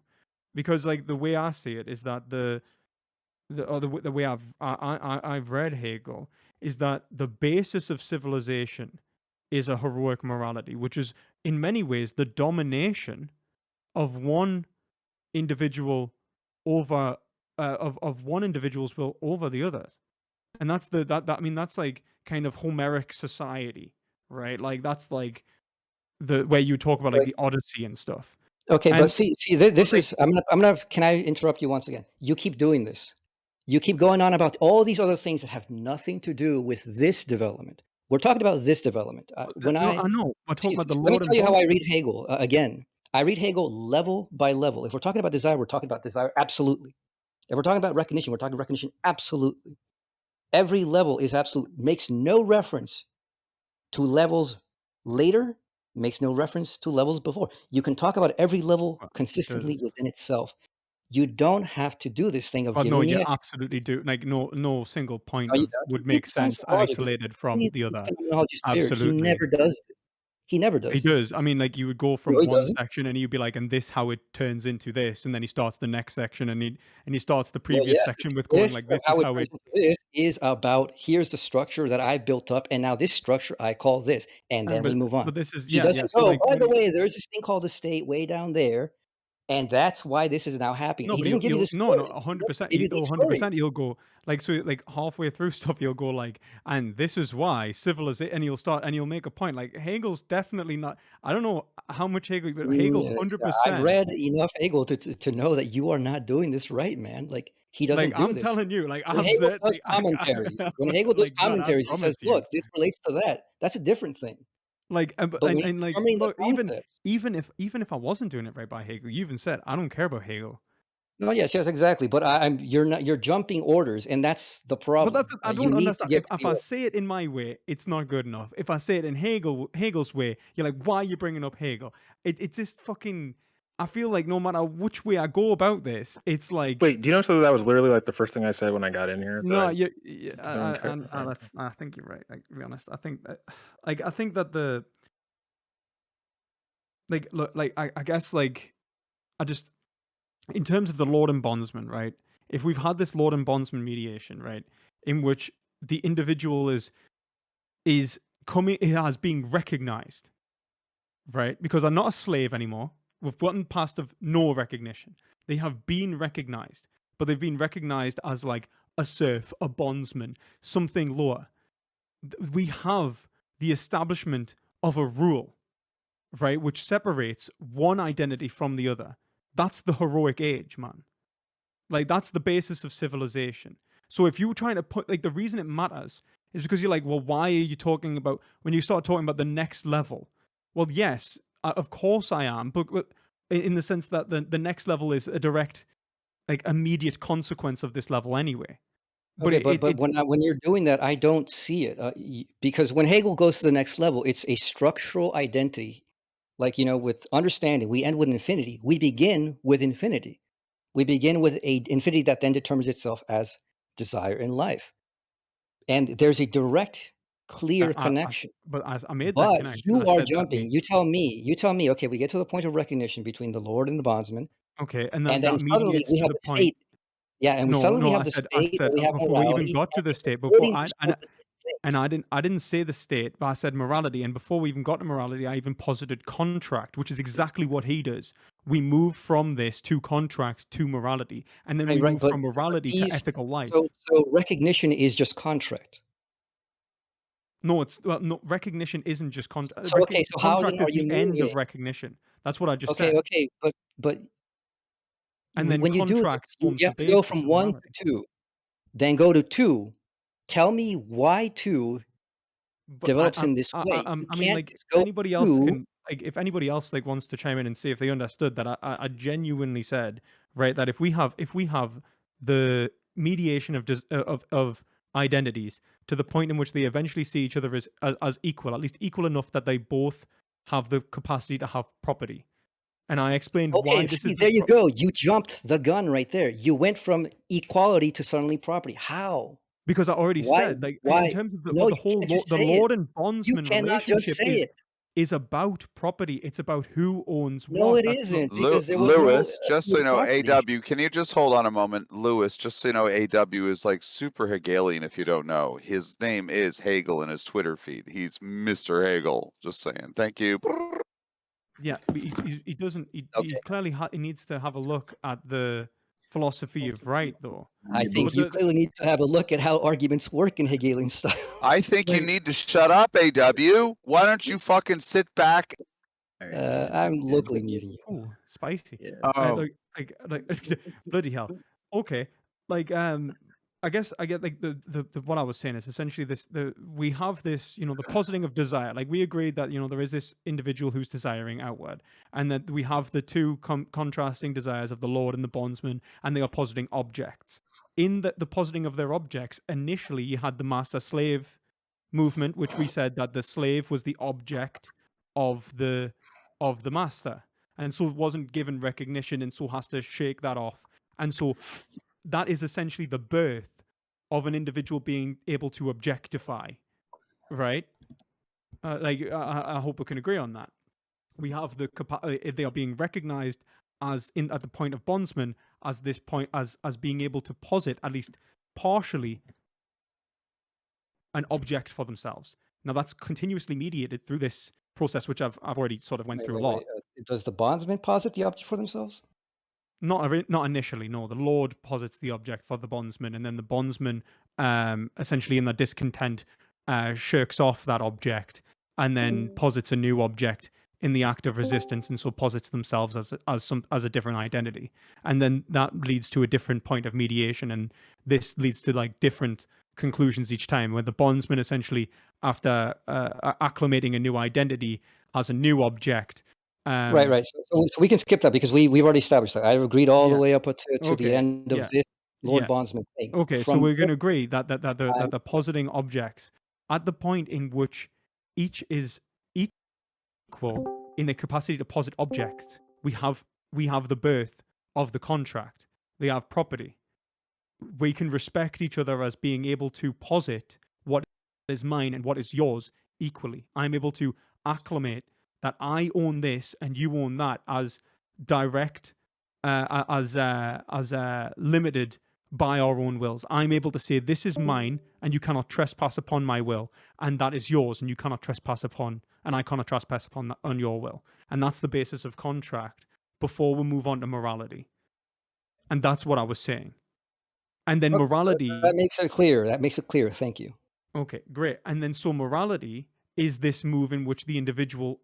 because like the way I see it is that the way I've read Hegel is that the basis of civilization is a heroic morality, which is in many ways the domination of one individual over of one individual's will over the others. And that's I mean that's like kind of Homeric society, right? Like that's like the where you talk about like Right. the Odyssey and stuff. Okay, but And see, but this like is, I'm gonna, can I interrupt you once again? You keep doing this. You keep going on about all these other things that have nothing to do with this development. We're talking about this development. When no, I I know. I'm talking about the let me Lord and tell you how Bond. I read Hegel. Again, I read Hegel level by level. If we're talking about desire, we're talking about desire absolutely. If we're talking about recognition, we're talking recognition absolutely. Every level is absolute. Makes no reference to levels later. Makes no reference to levels before. You can talk about every level Well, it consistently does. within itself. You don't have to do this thing of But no, giving me you a, absolutely do. Like no single point no, you of don't. would Read make the science sense of logic. isolated from Read the the other. phenomenology spirit. He Absolutely. never does this. He never He does this. does. I mean, like you would go No, from he one doesn't. section and you'd be like, and this how it turns into this, and then he starts the next section and he starts the Well, previous yes, section with going this like, this is how it how turns it. into this is about here's the structure that I built up, and now this structure I call this, and then we move on. But this is He yeah. doesn't So go, like by when the he, way, there's this thing called the state way down there, and that's why this is now happening. no, He but doesn't give you the no, story. He doesn't 100%, give you the story. 100%. He'll go like so like halfway through stuff. He'll go like, and this is why civilization, and he'll start and he'll make a point. Like Hegel's definitely not. I don't know how much Hegel, but Hegel's Yeah, I've 100%. read enough Hegel to know that you are not doing this right, man. Like, he Like doesn't do I'm this. telling you, like When I'm Hegel does certainly, commentaries when Hegel does like man, I commentaries, he says, promise you. "Look, this relates to that." That's a different thing. Like But when he's and like determining the look, concepts. even if I wasn't doing it right by Hegel, you even said I don't care about Hegel. No, yes, exactly. But you're jumping orders, and that's the But problem. that's I You don't need to understand. get to If the I order. say it in my way, it's not good enough. If I say it in Hegel's way, you're like, why are you bringing up Hegel? It's just fucking. I feel like no matter which way I go about this, it's like Wait, do you know so that was literally like the first thing I said when I got in here? That no, don't care. I think you're right. Like to be honest, I think that like I think that the like look like I guess like I just in terms of the Lord and bondsman, right? If we've had this Lord and bondsman mediation, right, in which the individual is coming as being recognized, right? Because they're not a slave anymore. We've gotten past of no recognition. They have been recognized, but they've been recognized as like a serf, a bondsman, something lower. We have the establishment of a rule, right, which separates one identity from the other. That's the heroic age, man. Like that's the basis of civilization. So if you're trying to put like the reason it matters is because you're like, well, why are you talking about when you start talking about the next level? Well, yes, of course I am, but in the sense that the next level is a direct, like immediate consequence of this level anyway. But Okay, but it's when you're doing that, I don't see it because when Hegel goes to the next level, it's a structural identity. Like, with understanding, we end with infinity. We begin with infinity. We begin with a infinity that then determines itself as desire in life. And there's a direct, clear connection. but I made that But connection. I you are said that jumping. You tell me, okay, we get to the point of recognition between the Lord and the bondsman, okay, and and then that suddenly mediates we to have the the point. state. Yeah, and we No, suddenly no, have the I state, said and we have before we even morality, got to and the we're state, before putting the scope of and things. I didn't say the state, but I said morality. And before we even got to morality, I even posited contract, which is exactly what he does. We move from this to contract to morality, and then we Right, move but from morality to these ethical so life. so recognition is just contract. No, it's well, no recognition isn't just contract. So, okay, so how then Contract are is you the end of moving? recognition. That's what I just Okay, said. okay, but And then when you do this, contract forms you the have to go basis from of 1 morality. to 2, then go to 2. Tell me why 2 But develops in this way. You I mean, can't like just go anybody else 2. can, like if anybody else like wants to chime in and see if they understood that, I genuinely said right that if we have the mediation of of identities to the point in which they eventually see each other as equal, at least equal enough that they both have the capacity to have property, and I explained Okay, why this is see, the there you go. You jumped the gun right there. You went from equality to suddenly property. How? because I already Why said like in why? terms of No, the you whole can't just the say it. lord and You bondsman cannot just relationship say it. is about property. It's about who owns No, what. it That's not isn't because there was no Lewis, just so you know, property. AW, can you just hold on a moment? Lewis, just so you know, AW is like super Hegelian if you don't know. His name is Hegel in his Twitter feed. He's Mr. Hegel. Just saying. Thank you. yeah, but he doesn't. He Okay. clearly he needs to have a look at the philosophy of right, though. I think But you clearly need to have a look at how arguments work in Hegelian style. I think you like, need to shut up, AW. Why don't you fucking sit back? I'm locally muting you. oh, spicy. Um, Like bloody hell. Okay, like I get like the what I was saying is essentially this we have this the positing of desire. Like we agreed that there is this individual who's desiring outward, and that we have the two contrasting desires of the lord and the bondsman, and they are positing objects. In the positing of their objects, initially you had the master slave movement, which we said that the slave was the object of the master, and so wasn't given recognition, and so has to shake that off. And so that is essentially the birth of an individual being able to objectify, right? I hope we can agree on that. We have they are being recognized as at the point of bondsman as this point as being able to posit at least partially an object for themselves. Now that's continuously mediated through this process, which I've already sort of went through a lot. Does the bondsman posit the object for themselves? Not initially, no. The Lord posits the object for the bondsman, and then the bondsman, essentially in their discontent, shirks off that object and then posits a new object in the act of resistance, and so posits themselves as a different identity, and then that leads to a different point of mediation, and this leads to like different conclusions each time, where the bondsman essentially, after acclimating a new identity, has a new object. Right. So we can skip that because we've already established that. I've agreed all the way up to the end of this Lord Bondsman thing. Okay, so we're going to agree that the positing objects at the point in which each is equal in the capacity to posit objects, we have the birth of the contract. They have property. We can respect each other as being able to posit what is mine and what is yours equally. I'm able to acclimate that I own this and you own that as direct, as limited by our own wills. I'm able to say this is mine and you cannot trespass upon my will, and that is yours and you cannot trespass upon, and I cannot trespass upon that, on your will. And that's the basis of contract before we move on to morality. And that's what I was saying. And then morality... That makes it clear. Thank you. Okay, great. And then so morality is this move in which the individual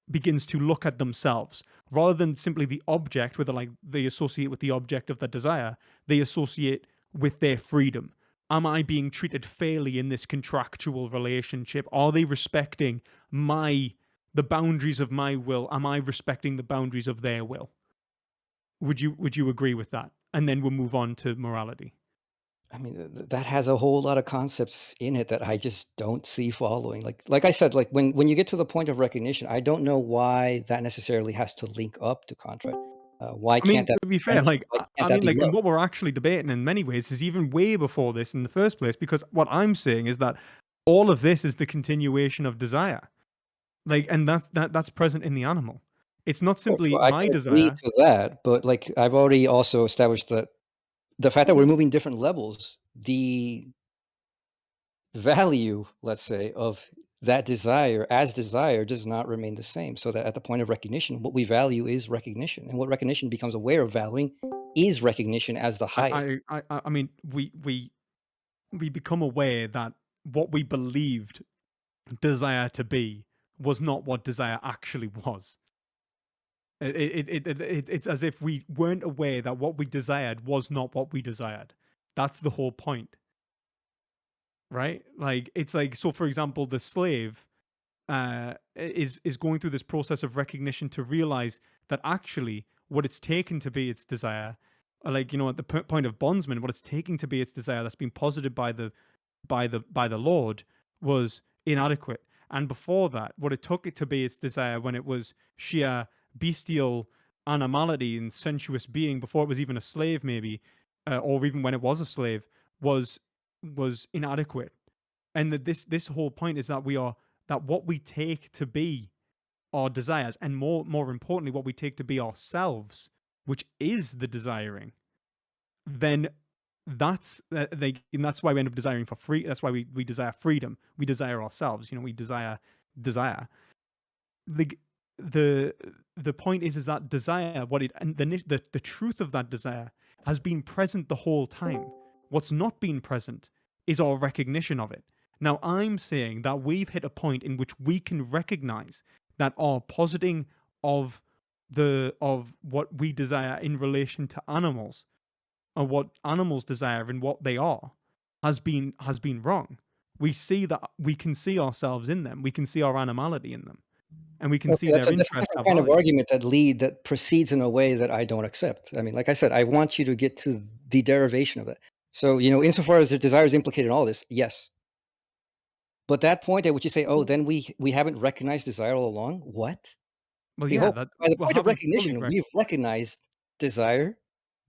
begins to look at themselves rather than simply the object, whether like they associate with the object of their desire, they associate with their freedom. Am I being treated fairly in this contractual relationship? Are they respecting the boundaries of my will? Am I respecting the boundaries of their will? Would you agree with that? And then we'll move on to morality. I mean, that has a whole lot of concepts in it that I just don't see following. Like I said, like when you get to the point of recognition, I don't know why that necessarily has to link up to contract. Why can't that? To be fair, like and what we're actually debating in many ways is even way before this in the first place. Because what I'm saying is that all of this is the continuation of desire, and that's present in the animal. It's not simply I my can desire. agree to that, but like I've already also established that the fact that we're moving different levels, the value, let's say, of that desire as desire does not remain the same. So that at the point of recognition, what we value is recognition, and what recognition becomes aware of valuing is recognition as the highest. I mean, we become aware that what we believed desire to be was not what desire actually was. It's as if we weren't aware that what we desired was not what we desired. That's the whole point, right? Like it's like, so for example, the slave is going through this process of recognition to realize that actually what it's taken to be its desire, like, you know, at the point of bondsman, what it's taking to be its desire that's been posited by the Lord was inadequate. And before that, what it took it to be its desire when it was sheer bestial animality and sensuous being, before it was even a slave, maybe, or even when it was a slave, was inadequate. And that this whole point is that what we take to be our desires, and more importantly, what we take to be ourselves, which is the desiring, then that's and that's why we end up desiring for free. That's why we desire freedom. We desire ourselves. You know, we desire. The point is that desire, the truth of that desire has been present the whole time. What's not been present is our recognition of it. Now, I'm saying that we've hit a point in which we can recognize that our positing of what we desire in relation to animals, or what animals desire and what they are, has been wrong. We see that we can see ourselves in them. We can see our animality in them, and we can see their interests. That's a kind of argument that proceeds in a way that I don't accept. I mean, like I said, I want you to get to the derivation of it. So, you know, insofar as the desire is implicated in all this, yes. But that point at which you say, "Oh, then we haven't recognized desire all along." What? Well, yeah. By the point of recognition, we've recognized desire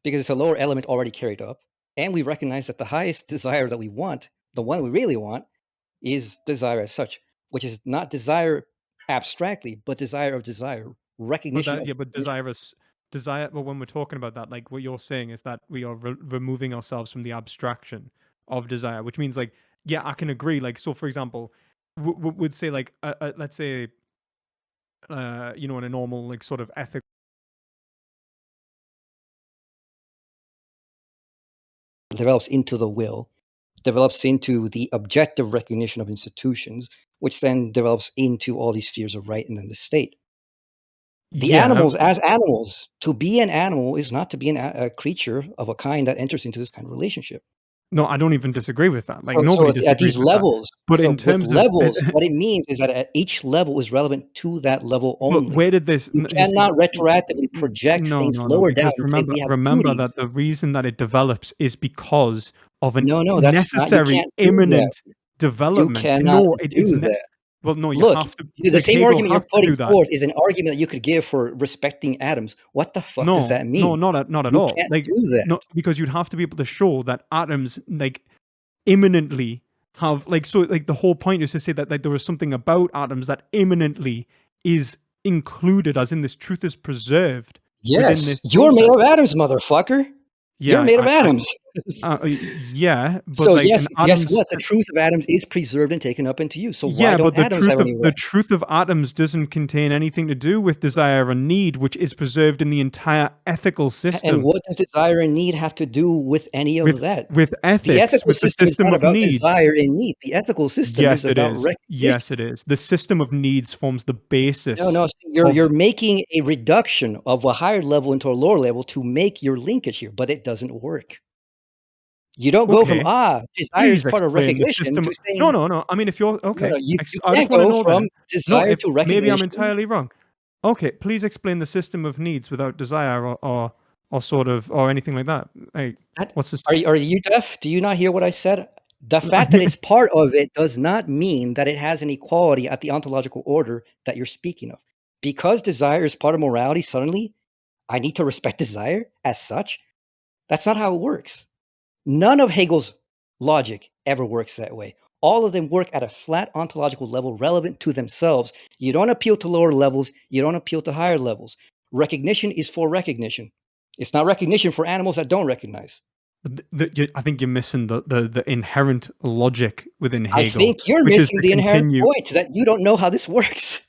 because it's a lower element already carried up, and we recognize that the highest desire that we want, the one we really want, is desire as such. which is not desire abstractly, but desire of desire, But recognition that, of yeah, but desire. But when we're talking about that, like what you're saying is that we are removing ourselves from the abstraction of desire, which means like, yeah, I can agree. Like, so for example, would say like, let's say, you know, in a normal like sort of ethical. Develops into the will, develops into the objective recognition of institutions, which then develops into all these spheres of right and then the state. The Yeah, animals, as animals, to be an animal is not to be a creature of a kind that enters into this kind of relationship. no, I don't even disagree with that. Like So nobody at disagrees these with that. levels, But so in with terms of levels, what it means is that at each level is relevant to that level but only. where did this? You You see, cannot retroactively project no, things no, lower down because and say we have remember duties. that the reason that it develops is because of an No, that's not. You necessary, can't do that. imminent You development. cannot No, do it's that. well, no, you Look, have to. the Like same Hegel argument you're has to putting do that. forth is an argument that you could give for respecting atoms. What the fuck does that mean? No, not at You all. can't Like do that. no, because you'd have to be able to show that atoms like imminently have like, so like the whole point is to say that like there is something about atoms that imminently is included, as in this truth is preserved within this Yes, you're made process. of atoms, motherfucker. You're Yeah, made of atoms. yeah, but So like yes, an guess atoms. what? The truth of atoms is preserved and taken up into you. So why Yeah, don't but the atoms have any right? truth of atoms doesn't contain anything to do with desire and need, which is preserved in the entire ethical And system. what does desire and need have to do with any of that? With The ethics, ethical with the system is system not of about needs. desire and need. The ethical system Yes, is it about is. recognition. Yes, it is. The system of needs forms the basis. No, see, you're making a reduction of a higher level into a lower level to make your linkage here, but it doesn't work. You don't go from desire Please is part of explain the recognition system. to saying No. I mean, if you're okay, you I just can't want to go know from then. No, desire if to recognition. maybe I'm entirely wrong. Okay, please explain the system of needs without desire or sort of or anything like that. Like, what's this? Are you deaf? Do you not hear what I said? The fact that it's part of it does not mean that it has an equality at the ontological order that you're speaking of. Because desire is part of morality, suddenly I need to respect desire as such. That's not how it works. None of Hegel's logic ever works that way. All of them work at a flat ontological level relevant to themselves. You don't appeal to lower levels. You don't appeal to higher levels. Recognition is for recognition. It's not recognition for animals that don't recognize. I think you're missing the inherent logic within Hegel. I think you're missing the inherent point that you don't know how this works.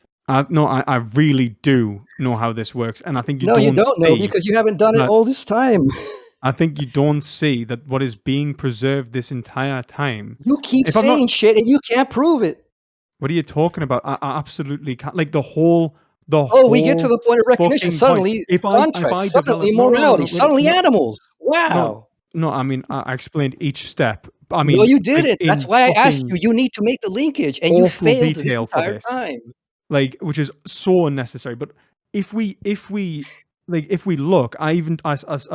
No, I really do know how this works, and I think you don't know because you haven't done it all this time. I think you don't see that what is being preserved this entire time. You keep saying shit and you can't prove it. What are you talking about? I absolutely can't. Like the whole. We get to the point of recognition. Suddenly, contract, suddenly morality, suddenly animals. Wow. No, I mean, I explained each step. I mean, no, you did it. That's why I asked you. You need to make the linkage, and you failed this entire time. Like, which is so unnecessary. But if we look, I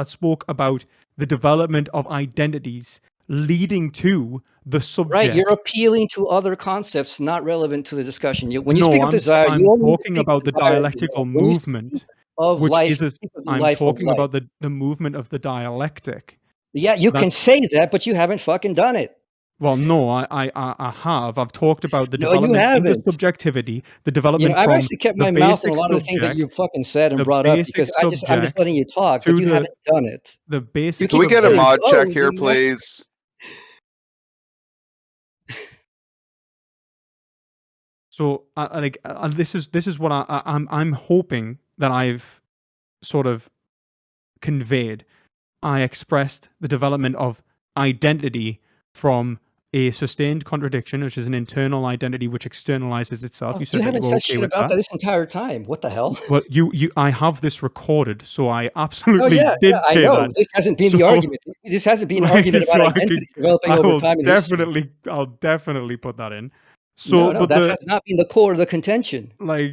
spoke about the development of identities leading to the subject. Right, you're appealing to other concepts not relevant to the discussion. When you speak of desire, I'm you only talking about the dialectical movement of life. I'm talking about the movement of the dialectic. Yeah, you can say that, but you haven't fucking done it. Well, no, I have. I've talked about the development into subjectivity, the development I've from actually kept my mouth on a lot of the things that you fucking said and brought up because I'm just letting you talk, but you haven't done it. The basic. Can we get a mod check here, please? So, this is what I'm hoping that I've sort of conveyed. I expressed the development of identity from a sustained contradiction, which is an internal identity which externalizes itself. You said you haven't said okay shit about that this entire time. What the hell? Well, I have this recorded, so I absolutely did say that. This hasn't been the argument. This hasn't been an argument about identity developing over time in history. I'll definitely put that in. So, but that has not been the core of the contention,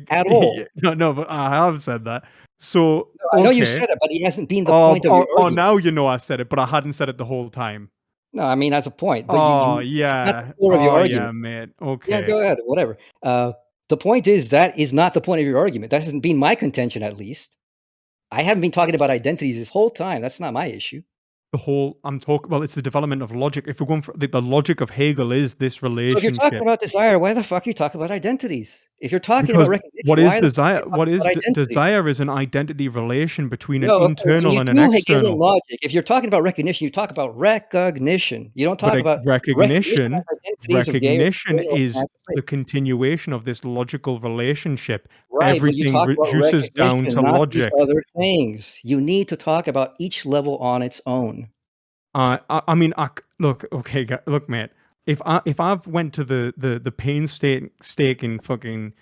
at all. No, but I have said that. So I know you said it, but it hasn't been the point of your argument. Oh, now you know I said it, but I hadn't said it the whole time. No, I mean as a point. But yeah. It's not the core of your argument. Yeah, man. Okay. Yeah, go ahead. Whatever. The point is that is not the point of your argument. That hasn't been my contention, at least. I haven't been talking about identities this whole time. That's not my issue. I'm talking. Well, it's the development of logic. If we're going for the logic of Hegel is this So if you're talking relationship. about desire, why the fuck are you talking about identities? If you're talking Because about recognition, what is why the fuck are desire? you talking What is about identities? desire is an identity relation between an No, okay, when internal you and an do Hegelian external. logic, if you're talking about recognition, you talk about recognition. You don't talk But about recognition as identities of gay or recognition straight or is masturbate. the continuation of this logical relationship. Right, but you Everything talk about reduces down recognition, to not these logic. other things. You need to talk about each level on its own. I mean, look, okay, look, mate. If I've went to the painstaking fucking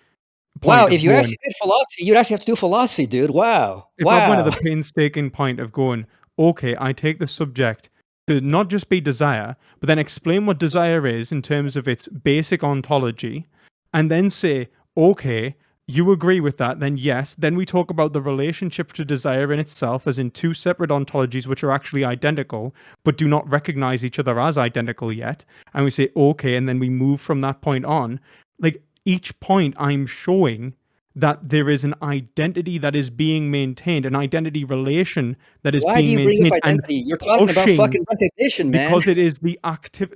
Wow, point of if you going, actually did philosophy, you'd actually have to do philosophy, dude. Wow. if I went to the Wow. painstaking point of going, okay, I take the subject to not just be desire, but then explain what desire is in terms of its basic ontology, and then say, okay, you agree with that, then yes. Then we talk about the relationship to desire in itself as in two separate ontologies which are actually identical, but do not recognize each other as identical yet. And we say, okay, and then we move from that point on. Like, each point I'm showing that there is an identity that is being maintained, an identity relation that is Why do being you bring up maintained, and identity? You're talking about pushing, fucking recognition, man. because it is the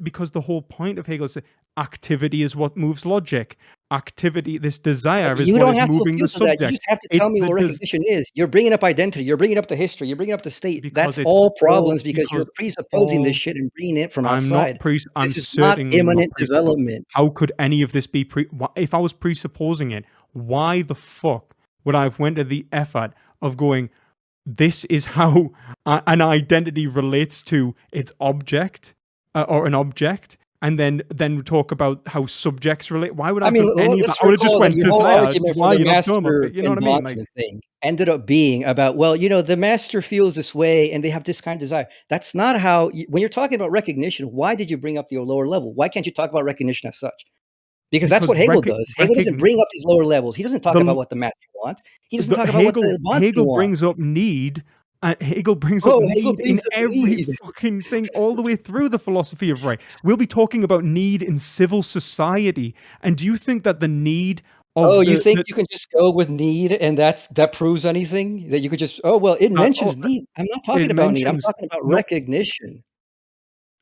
because the whole point of Hegel's activity is what moves logic. Activity, this desire is You what don't is have to moving the appeal to that. You subject. just have to It's tell me the what recognition is. You're bringing up identity. You're bringing up the history. You're bringing up the state. because That's it's all all problems because you're because presupposing this all. shit and bringing it from I'm not outside. I'm This is not certainly not imminent development. How could any of this be if I was presupposing it? Why the fuck would I have went to the effort of going, this is how an identity relates to its object or an object, and then talk about how subjects relate? Why would I I have mean, done any of that? let's I would have just recall that went your whole desire. argument for Why, the you know, dumb, master you know and what I mean? Like, bondsman thing ended up being about, well, you know, the master feels this way and they have this kind of desire. That's not how, when you're talking about recognition, why did you bring up your lower level? Why can't you talk about recognition as such? Because that's what Hegel does. Hegel doesn't bring up these lower levels. He doesn't talk about what the master wants. He doesn't talk about what the bondsman Hegel wants. brings up need. Hegel brings up Hegel need in brings up every need. fucking thing, all the way through the philosophy of right. We'll be talking about need in civil society. And do you think that the need of You think you can just go with need and that proves anything? That you could just, well, it mentions need. I'm not talking about need. I'm talking about recognition.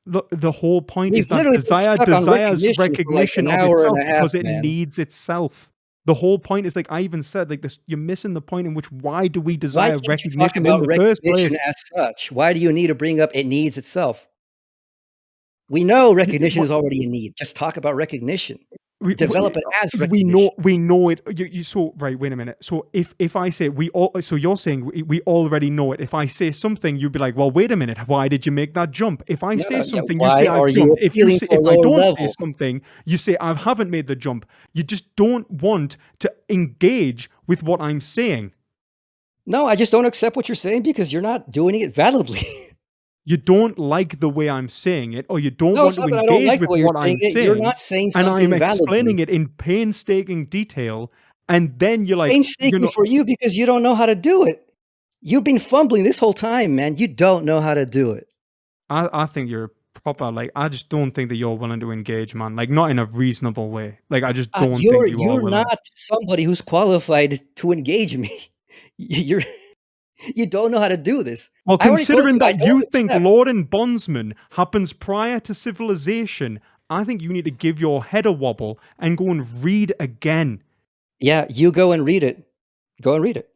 The whole point is We've that literally been desire stuck on desires recognition for like recognition an of hour itself and a half, because it man. needs itself. The whole point is, like I even said, like this, you're missing the point in which why do we Why desire can't you talk recognition in about the first recognition place? as such? Why do you need to bring up it needs itself? We know recognition is already a need. Just talk about recognition. Develop it as recognition. We know it. You so right. Wait a minute. So if I say so you're saying we already know it. If I say something, you'd be like, well, wait a minute. Why did you make that jump? If I say something, you say I've jumped. If you say, if I don't say something, you say I haven't made the jump. You just don't want to engage with what I'm saying. No, I just don't accept what you're saying because you're not doing it validly. You don't like the way I'm saying it, or you don't No, want it's to not that I don't engage like the with way you're what saying I'm it. You're saying, not saying and I'm something explaining validly. it in painstaking detail, and then you're like, painstaking for you because you don't know how to do it. You've been fumbling this whole time, man. You don't know how to do it. I think you're proper. Like, I just don't think that you're willing to engage, man. Like, not in a reasonable way. Like, I just don't think you are You're willing. not somebody who's qualified to engage me. You don't know how to do this. Well, considering that you think accept. Lord and Bondsman happens prior to civilization, I think you need to give your head a wobble and go and read again. Yeah, you go and read it. Go and read it.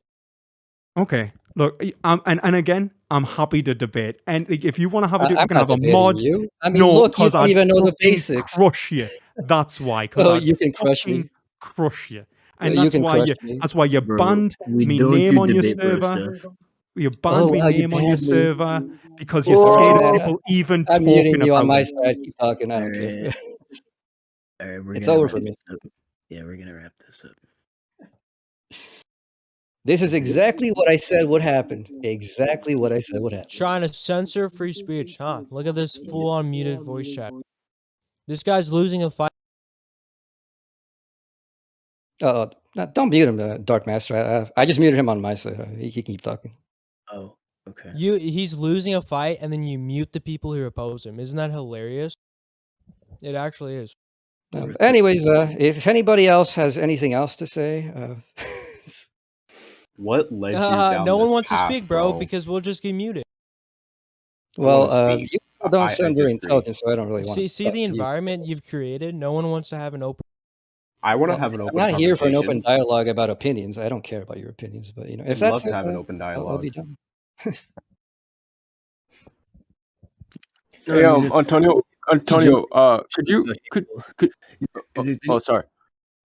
Okay. Look, and again, I'm happy to debate. And if you want to have a, we I'm can not have a debating mod. you. I mean, No, look, you because don't I'd even know the fucking basics. crush you. That's why. Because I'd you can crush fucking me. crush you. And You that's can why crush you. me. That's why you Bro, banned we me don't name do on your debate bro server. stuff. You banned me wow, you name on your banned me. server because you're scared of people even I'm muting talking you on about my it. side. Keep talking. I don't care. All right, we're It's gonna over wrap for me. this up. Yeah, we're gonna wrap this up. This is exactly what I said would happen. Exactly what I said would happen. Trying to censor free speech, huh? Look at this full-on muted voice chat. This guy's losing a fight. No, don't mute him, Dark Master. I just muted him on my side. He can keep talking. Oh, okay. He's losing a fight, and then you mute the people who oppose him. Isn't that hilarious? It actually is. Anyways, if anybody else has anything else to say, what led you down no one this wants path, to speak, bro, because we'll just get muted. Well, speak. you people don't I sound very disagree. intelligent, so I don't really want to. See the environment you've created. No one wants to have an open. I want to Well, have an I'm open not here for an open conversation. dialogue about opinions. I don't care about your opinions, but you know, if I'd that's love to it, have an open I'll be dialogue. done. Hey, Antonio, could you could oh sorry.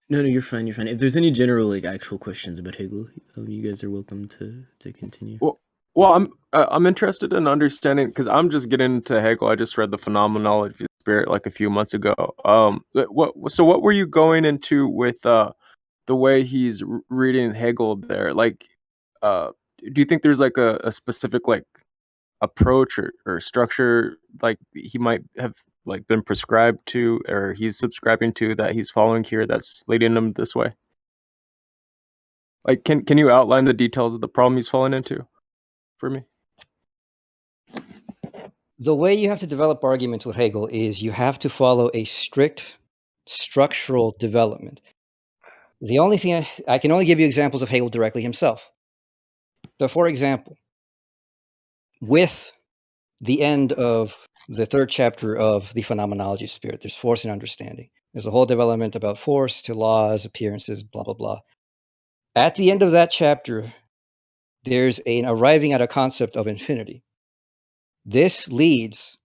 No, you're fine. You're fine. If there's any general like actual questions about Hegel, you guys are welcome to continue. Well, I'm interested in understanding because I'm just getting into Hegel. I just read the Phenomenology of the Spirit like a few months ago. What were you going into with the way he's reading Hegel there? Like, do you think there's like a specific like approach or structure like he might have like been prescribed to or he's subscribing to that he's following here that's leading him this way? Like, can you outline the details of the problem he's falling into for me? The way you have to develop arguments with Hegel is you have to follow a strict structural development. The only thing I can only give you examples of Hegel directly himself. So, for example, with the end of the third chapter of the Phenomenology of Spirit, there's force and understanding. There's a whole development about force to laws, appearances, blah, blah, blah. At the end of that chapter, there's an arriving at a concept of infinity. This leads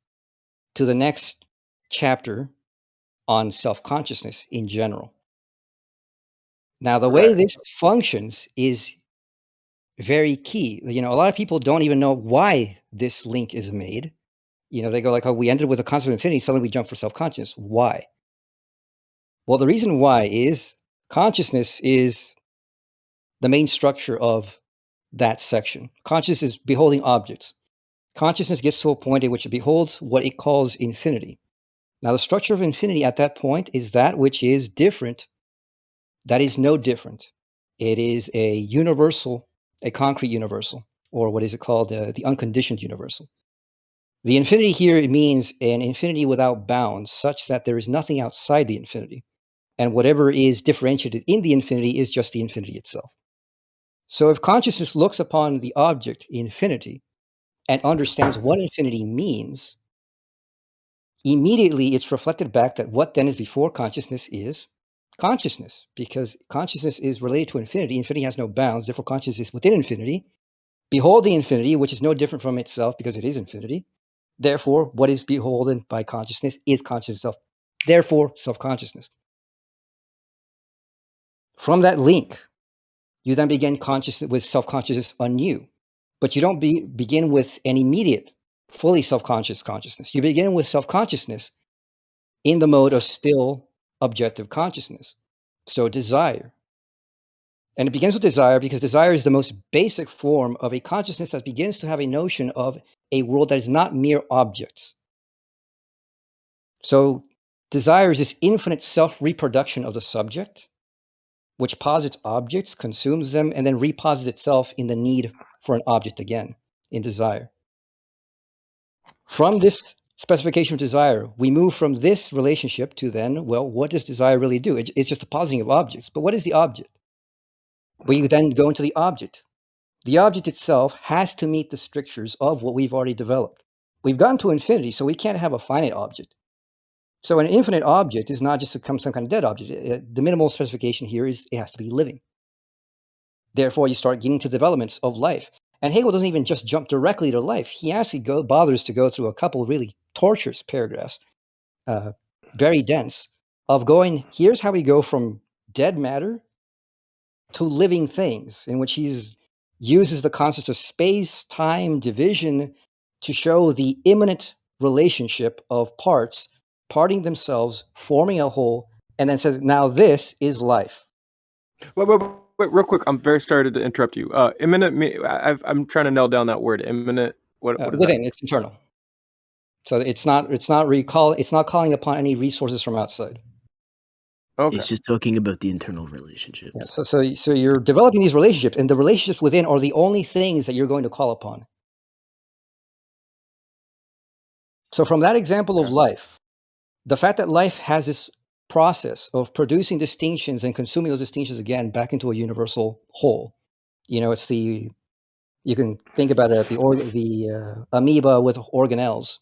to the next chapter on self-consciousness in general. Now, the way this functions is very key. You know, a lot of people don't even know why this link is made. You know, they go like, oh, we ended with a concept of infinity, suddenly we jump for self-consciousness. Why? Well, the reason why is consciousness is the main structure of that section. Consciousness is beholding objects. Consciousness gets to a point at which it beholds what it calls infinity. Now, the structure of infinity at that point is that which is different, that is no different. It is a universal, a concrete universal, or what is it called? The unconditioned universal. The infinity here means an infinity without bounds, such that there is nothing outside the infinity. And whatever is differentiated in the infinity is just the infinity itself. So if consciousness looks upon the object infinity and understands what infinity means, immediately it's reflected back that what then is before consciousness is consciousness, because consciousness is related to infinity. Infinity has no bounds, therefore consciousness is within infinity. Behold the infinity, which is no different from itself because it is infinity. Therefore, what is beholden by consciousness is consciousness itself. Therefore, self-consciousness. From that link, you then begin consciousness with self-consciousness anew. But you don't begin with an immediate, fully self-conscious consciousness. You begin with self-consciousness in the mode of still objective consciousness. So desire. And it begins with desire because desire is the most basic form of a consciousness that begins to have a notion of a world that is not mere objects. So desire is this infinite self-reproduction of the subject, which posits objects, consumes them, and then reposits itself in the need for an object again, in desire. From this specification of desire, we move from this relationship to then, well, what does desire really do? It's just a positing of objects. But what is the object? We then go into the object. The object itself has to meet the strictures of what we've already developed. We've gotten to infinity, so we can't have a finite object. So an infinite object is not just some kind of dead object. The minimal specification here is it has to be living. Therefore, you start getting to developments of life. And Hegel doesn't even just jump directly to life. He actually bothers to go through a couple of really torturous paragraphs, very dense, of going, here's how we go from dead matter to living things, in which he uses the concept of space-time division to show the immanent relationship of parts parting themselves, forming a whole, and then says, now this is life. Wait, real quick. I'm very sorry to interrupt you. Imminent. I'm trying to nail down that word. Imminent. What is within? that? It's internal. So it's not calling upon any resources from outside. Okay. It's just talking about the internal relationships. Yeah, so you're developing these relationships, and the relationships within are the only things that you're going to call upon. So from that example of life, the fact that life has this process of producing distinctions and consuming those distinctions again back into a universal whole, you know, it's the You can think about it at the amoeba with organelles.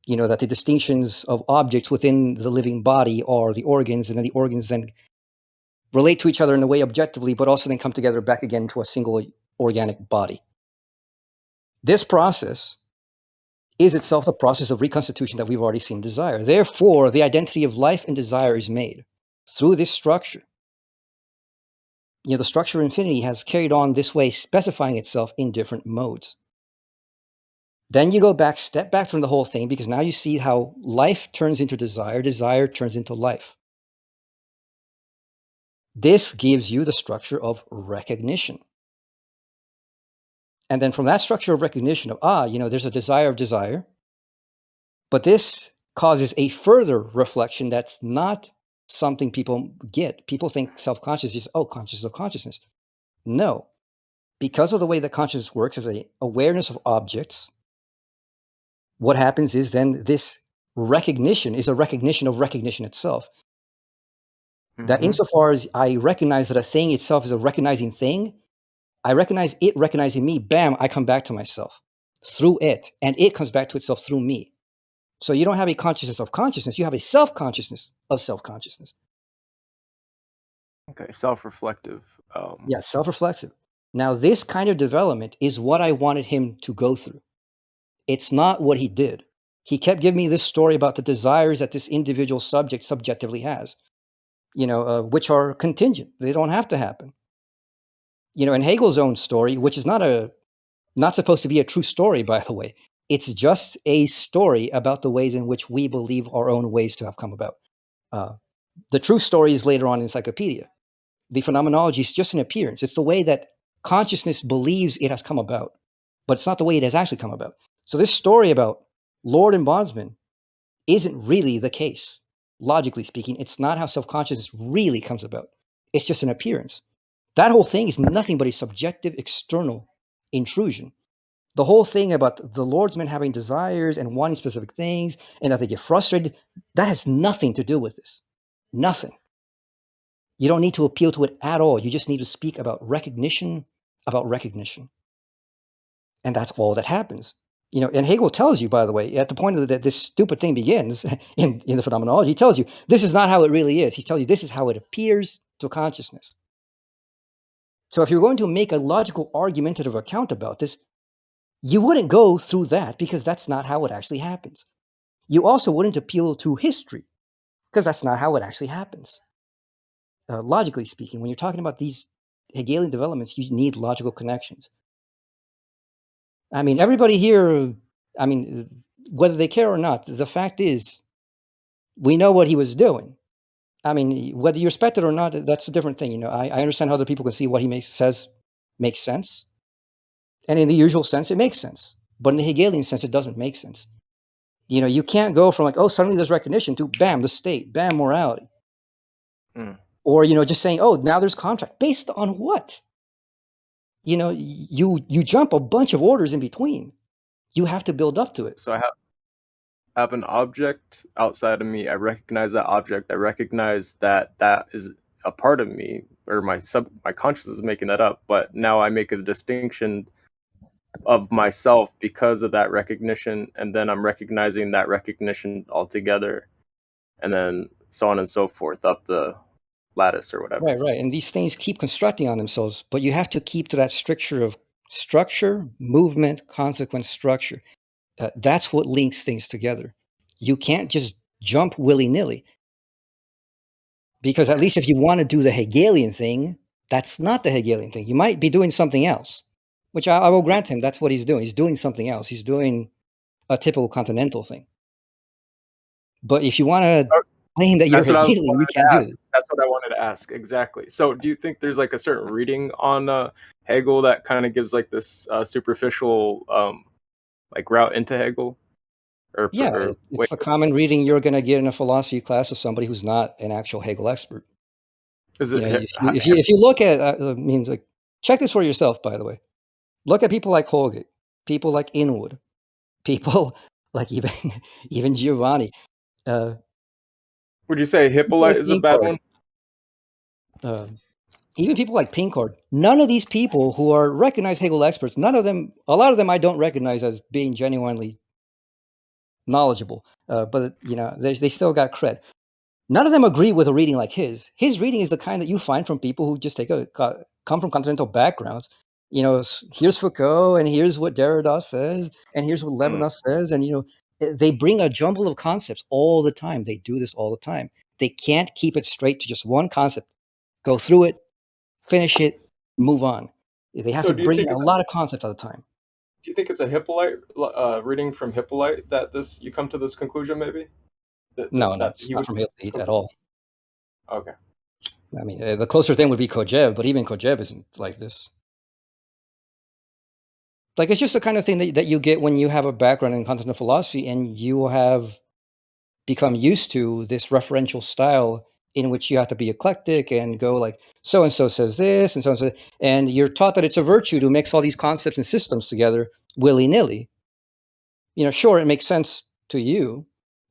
That the distinctions of objects within the living body are the organs, and then the organs then relate to each other in a way objectively, but also then come together back again into a single organic body. This process is itself the process of reconstitution that we've already seen desire. Therefore, the identity of life and desire is made through this structure. The structure of infinity has carried on this way, specifying itself in different modes. Then you step back from the whole thing, because now you see how life turns into desire, desire turns into life. This gives you the structure of recognition. And then from that structure of recognition of, there's a desire of desire, but this causes a further reflection that's not something people get. People think self-consciousness is, consciousness of consciousness. No. Because of the way that consciousness works as an awareness of objects, what happens is then this recognition is a recognition of recognition itself. That insofar as I recognize that a thing itself is a recognizing thing, I recognize it recognizing me, bam, I come back to myself through it, and it comes back to itself through me. So you don't have a consciousness of consciousness, you have a self-consciousness of self-consciousness. Okay, self-reflective. Yeah, self-reflexive. Now, this kind of development is what I wanted him to go through. It's not what he did. He kept giving me this story about the desires that this individual subject subjectively has, which are contingent. They don't have to happen. In Hegel's own story, which is not supposed to be a true story, by the way, it's just a story about the ways in which we believe our own ways to have come about. The true story is later on in Encyclopedia. The phenomenology is just an appearance. It's the way that consciousness believes it has come about, but it's not the way it has actually come about. So this story about Lord and bondsman isn't really the case. Logically speaking, it's not how self-consciousness really comes about. It's just an appearance. That whole thing is nothing but a subjective external intrusion. The whole thing about the lordsmen having desires and wanting specific things and that they get frustrated, that has nothing to do with this. Nothing. You don't need to appeal to it at all. You just need to speak about recognition. And that's all that happens. And Hegel tells you, by the way, at the point that this stupid thing begins in the phenomenology, he tells you this is not how it really is. He tells you this is how it appears to consciousness. So if you're going to make a logical argumentative account about this, you wouldn't go through that, because that's not how it actually happens. You also wouldn't appeal to history, because that's not how it actually happens. Logically speaking, when you're talking about these Hegelian developments, you need logical connections. I mean, everybody here, whether they care or not, the fact is, we know what he was doing. I mean, whether you respect it or not, that's a different thing. I understand how other people can see what he says makes sense. And in the usual sense, it makes sense. But in the Hegelian sense, it doesn't make sense. You can't go from suddenly there's recognition to bam, the state, bam, morality. Or, just saying, now there's contract. Based on what? You jump a bunch of orders in between. You have to build up to it. So I have an object outside of me. I recognize that object. I recognize that is a part of me, or my consciousness is making that up. But now I make a distinction of myself because of that recognition, and then I'm recognizing that recognition altogether, and then so on and so forth up the lattice or whatever. Right. And these things keep constructing on themselves, but you have to keep to that stricture of structure, movement, consequence, structure. That's what links things together. You can't just jump willy-nilly, because at least if you want to do the Hegelian thing, that's not the Hegelian thing. You might be doing something else, which I will grant him. That's what he's doing. He's doing something else. He's doing a typical continental thing. But if you want to claim that you're Hegelian, you can't do it. That's what I wanted to ask. Exactly. So do you think there's a certain reading on Hegel that kind of gives this superficial route into Hegel? It's a common reading you're going to get in a philosophy class of somebody who's not an actual Hegel expert. Is it? If you look at check this for yourself, by the way. Look at people like Holget, people like Inwood, people like even Giovanni. Would you say Hippolyte is a bad one? even people like Pinkard, none of these people who are recognized Hegel experts, a lot of them I don't recognize as being genuinely knowledgeable, but they still got cred. None of them agree with a reading like his. His reading is the kind that you find from people who just come from continental backgrounds. Here's Foucault, and here's what Derrida says, and here's what Levinas says, and they bring a jumble of concepts all the time. They do this all the time. They can't keep it straight to just one concept. Go through it, finish it, move on. They have to bring in a lot of concepts at a time. Do you think it's a Hippolyte reading from Hippolyte that you come to this conclusion? Maybe. No, it's not from Hippolyte at all. Okay. I mean, the closer thing would be Kojev, but even Kojev isn't like this. Like, it's just the kind of thing that you get when you have a background in continental philosophy and you have become used to this referential style in which you have to be eclectic and go like, so-and-so says this and so-and-so, and you're taught that it's a virtue to mix all these concepts and systems together willy-nilly. Sure, it makes sense to you.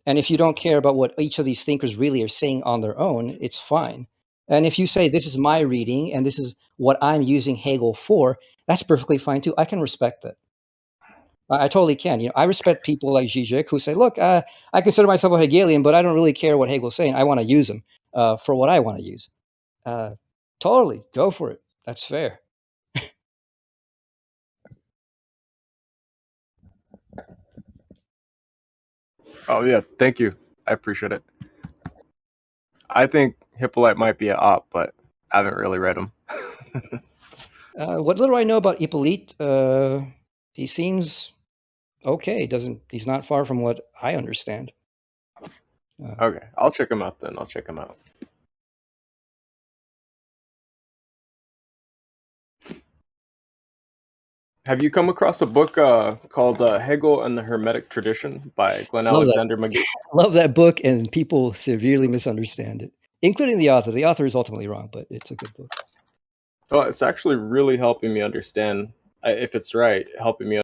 And if you don't care about what each of these thinkers really are saying on their own, it's fine. And if you say, this is my reading and this is what I'm using Hegel for, that's perfectly fine too. I can respect that. I totally can. I respect people like Zizek who say, look, I consider myself a Hegelian, but I don't really care what Hegel's saying. I want to use him for what I want to use. Totally, go for it. That's fair. Oh, yeah. Thank you. I appreciate it. I think Hippolyte might be an op, but I haven't really read him. What little I know about Hippolyte, he seems okay. He's not far from what I understand. Okay. I'll check him out then. I'll check him out. Have you come across a book called Hegel and the Hermetic Tradition by Glenn Alexander McGee? Love that book, and people severely misunderstand it, including the author. The author is ultimately wrong, but it's a good book. Well, it's actually really helping me understand, if it's right, helping me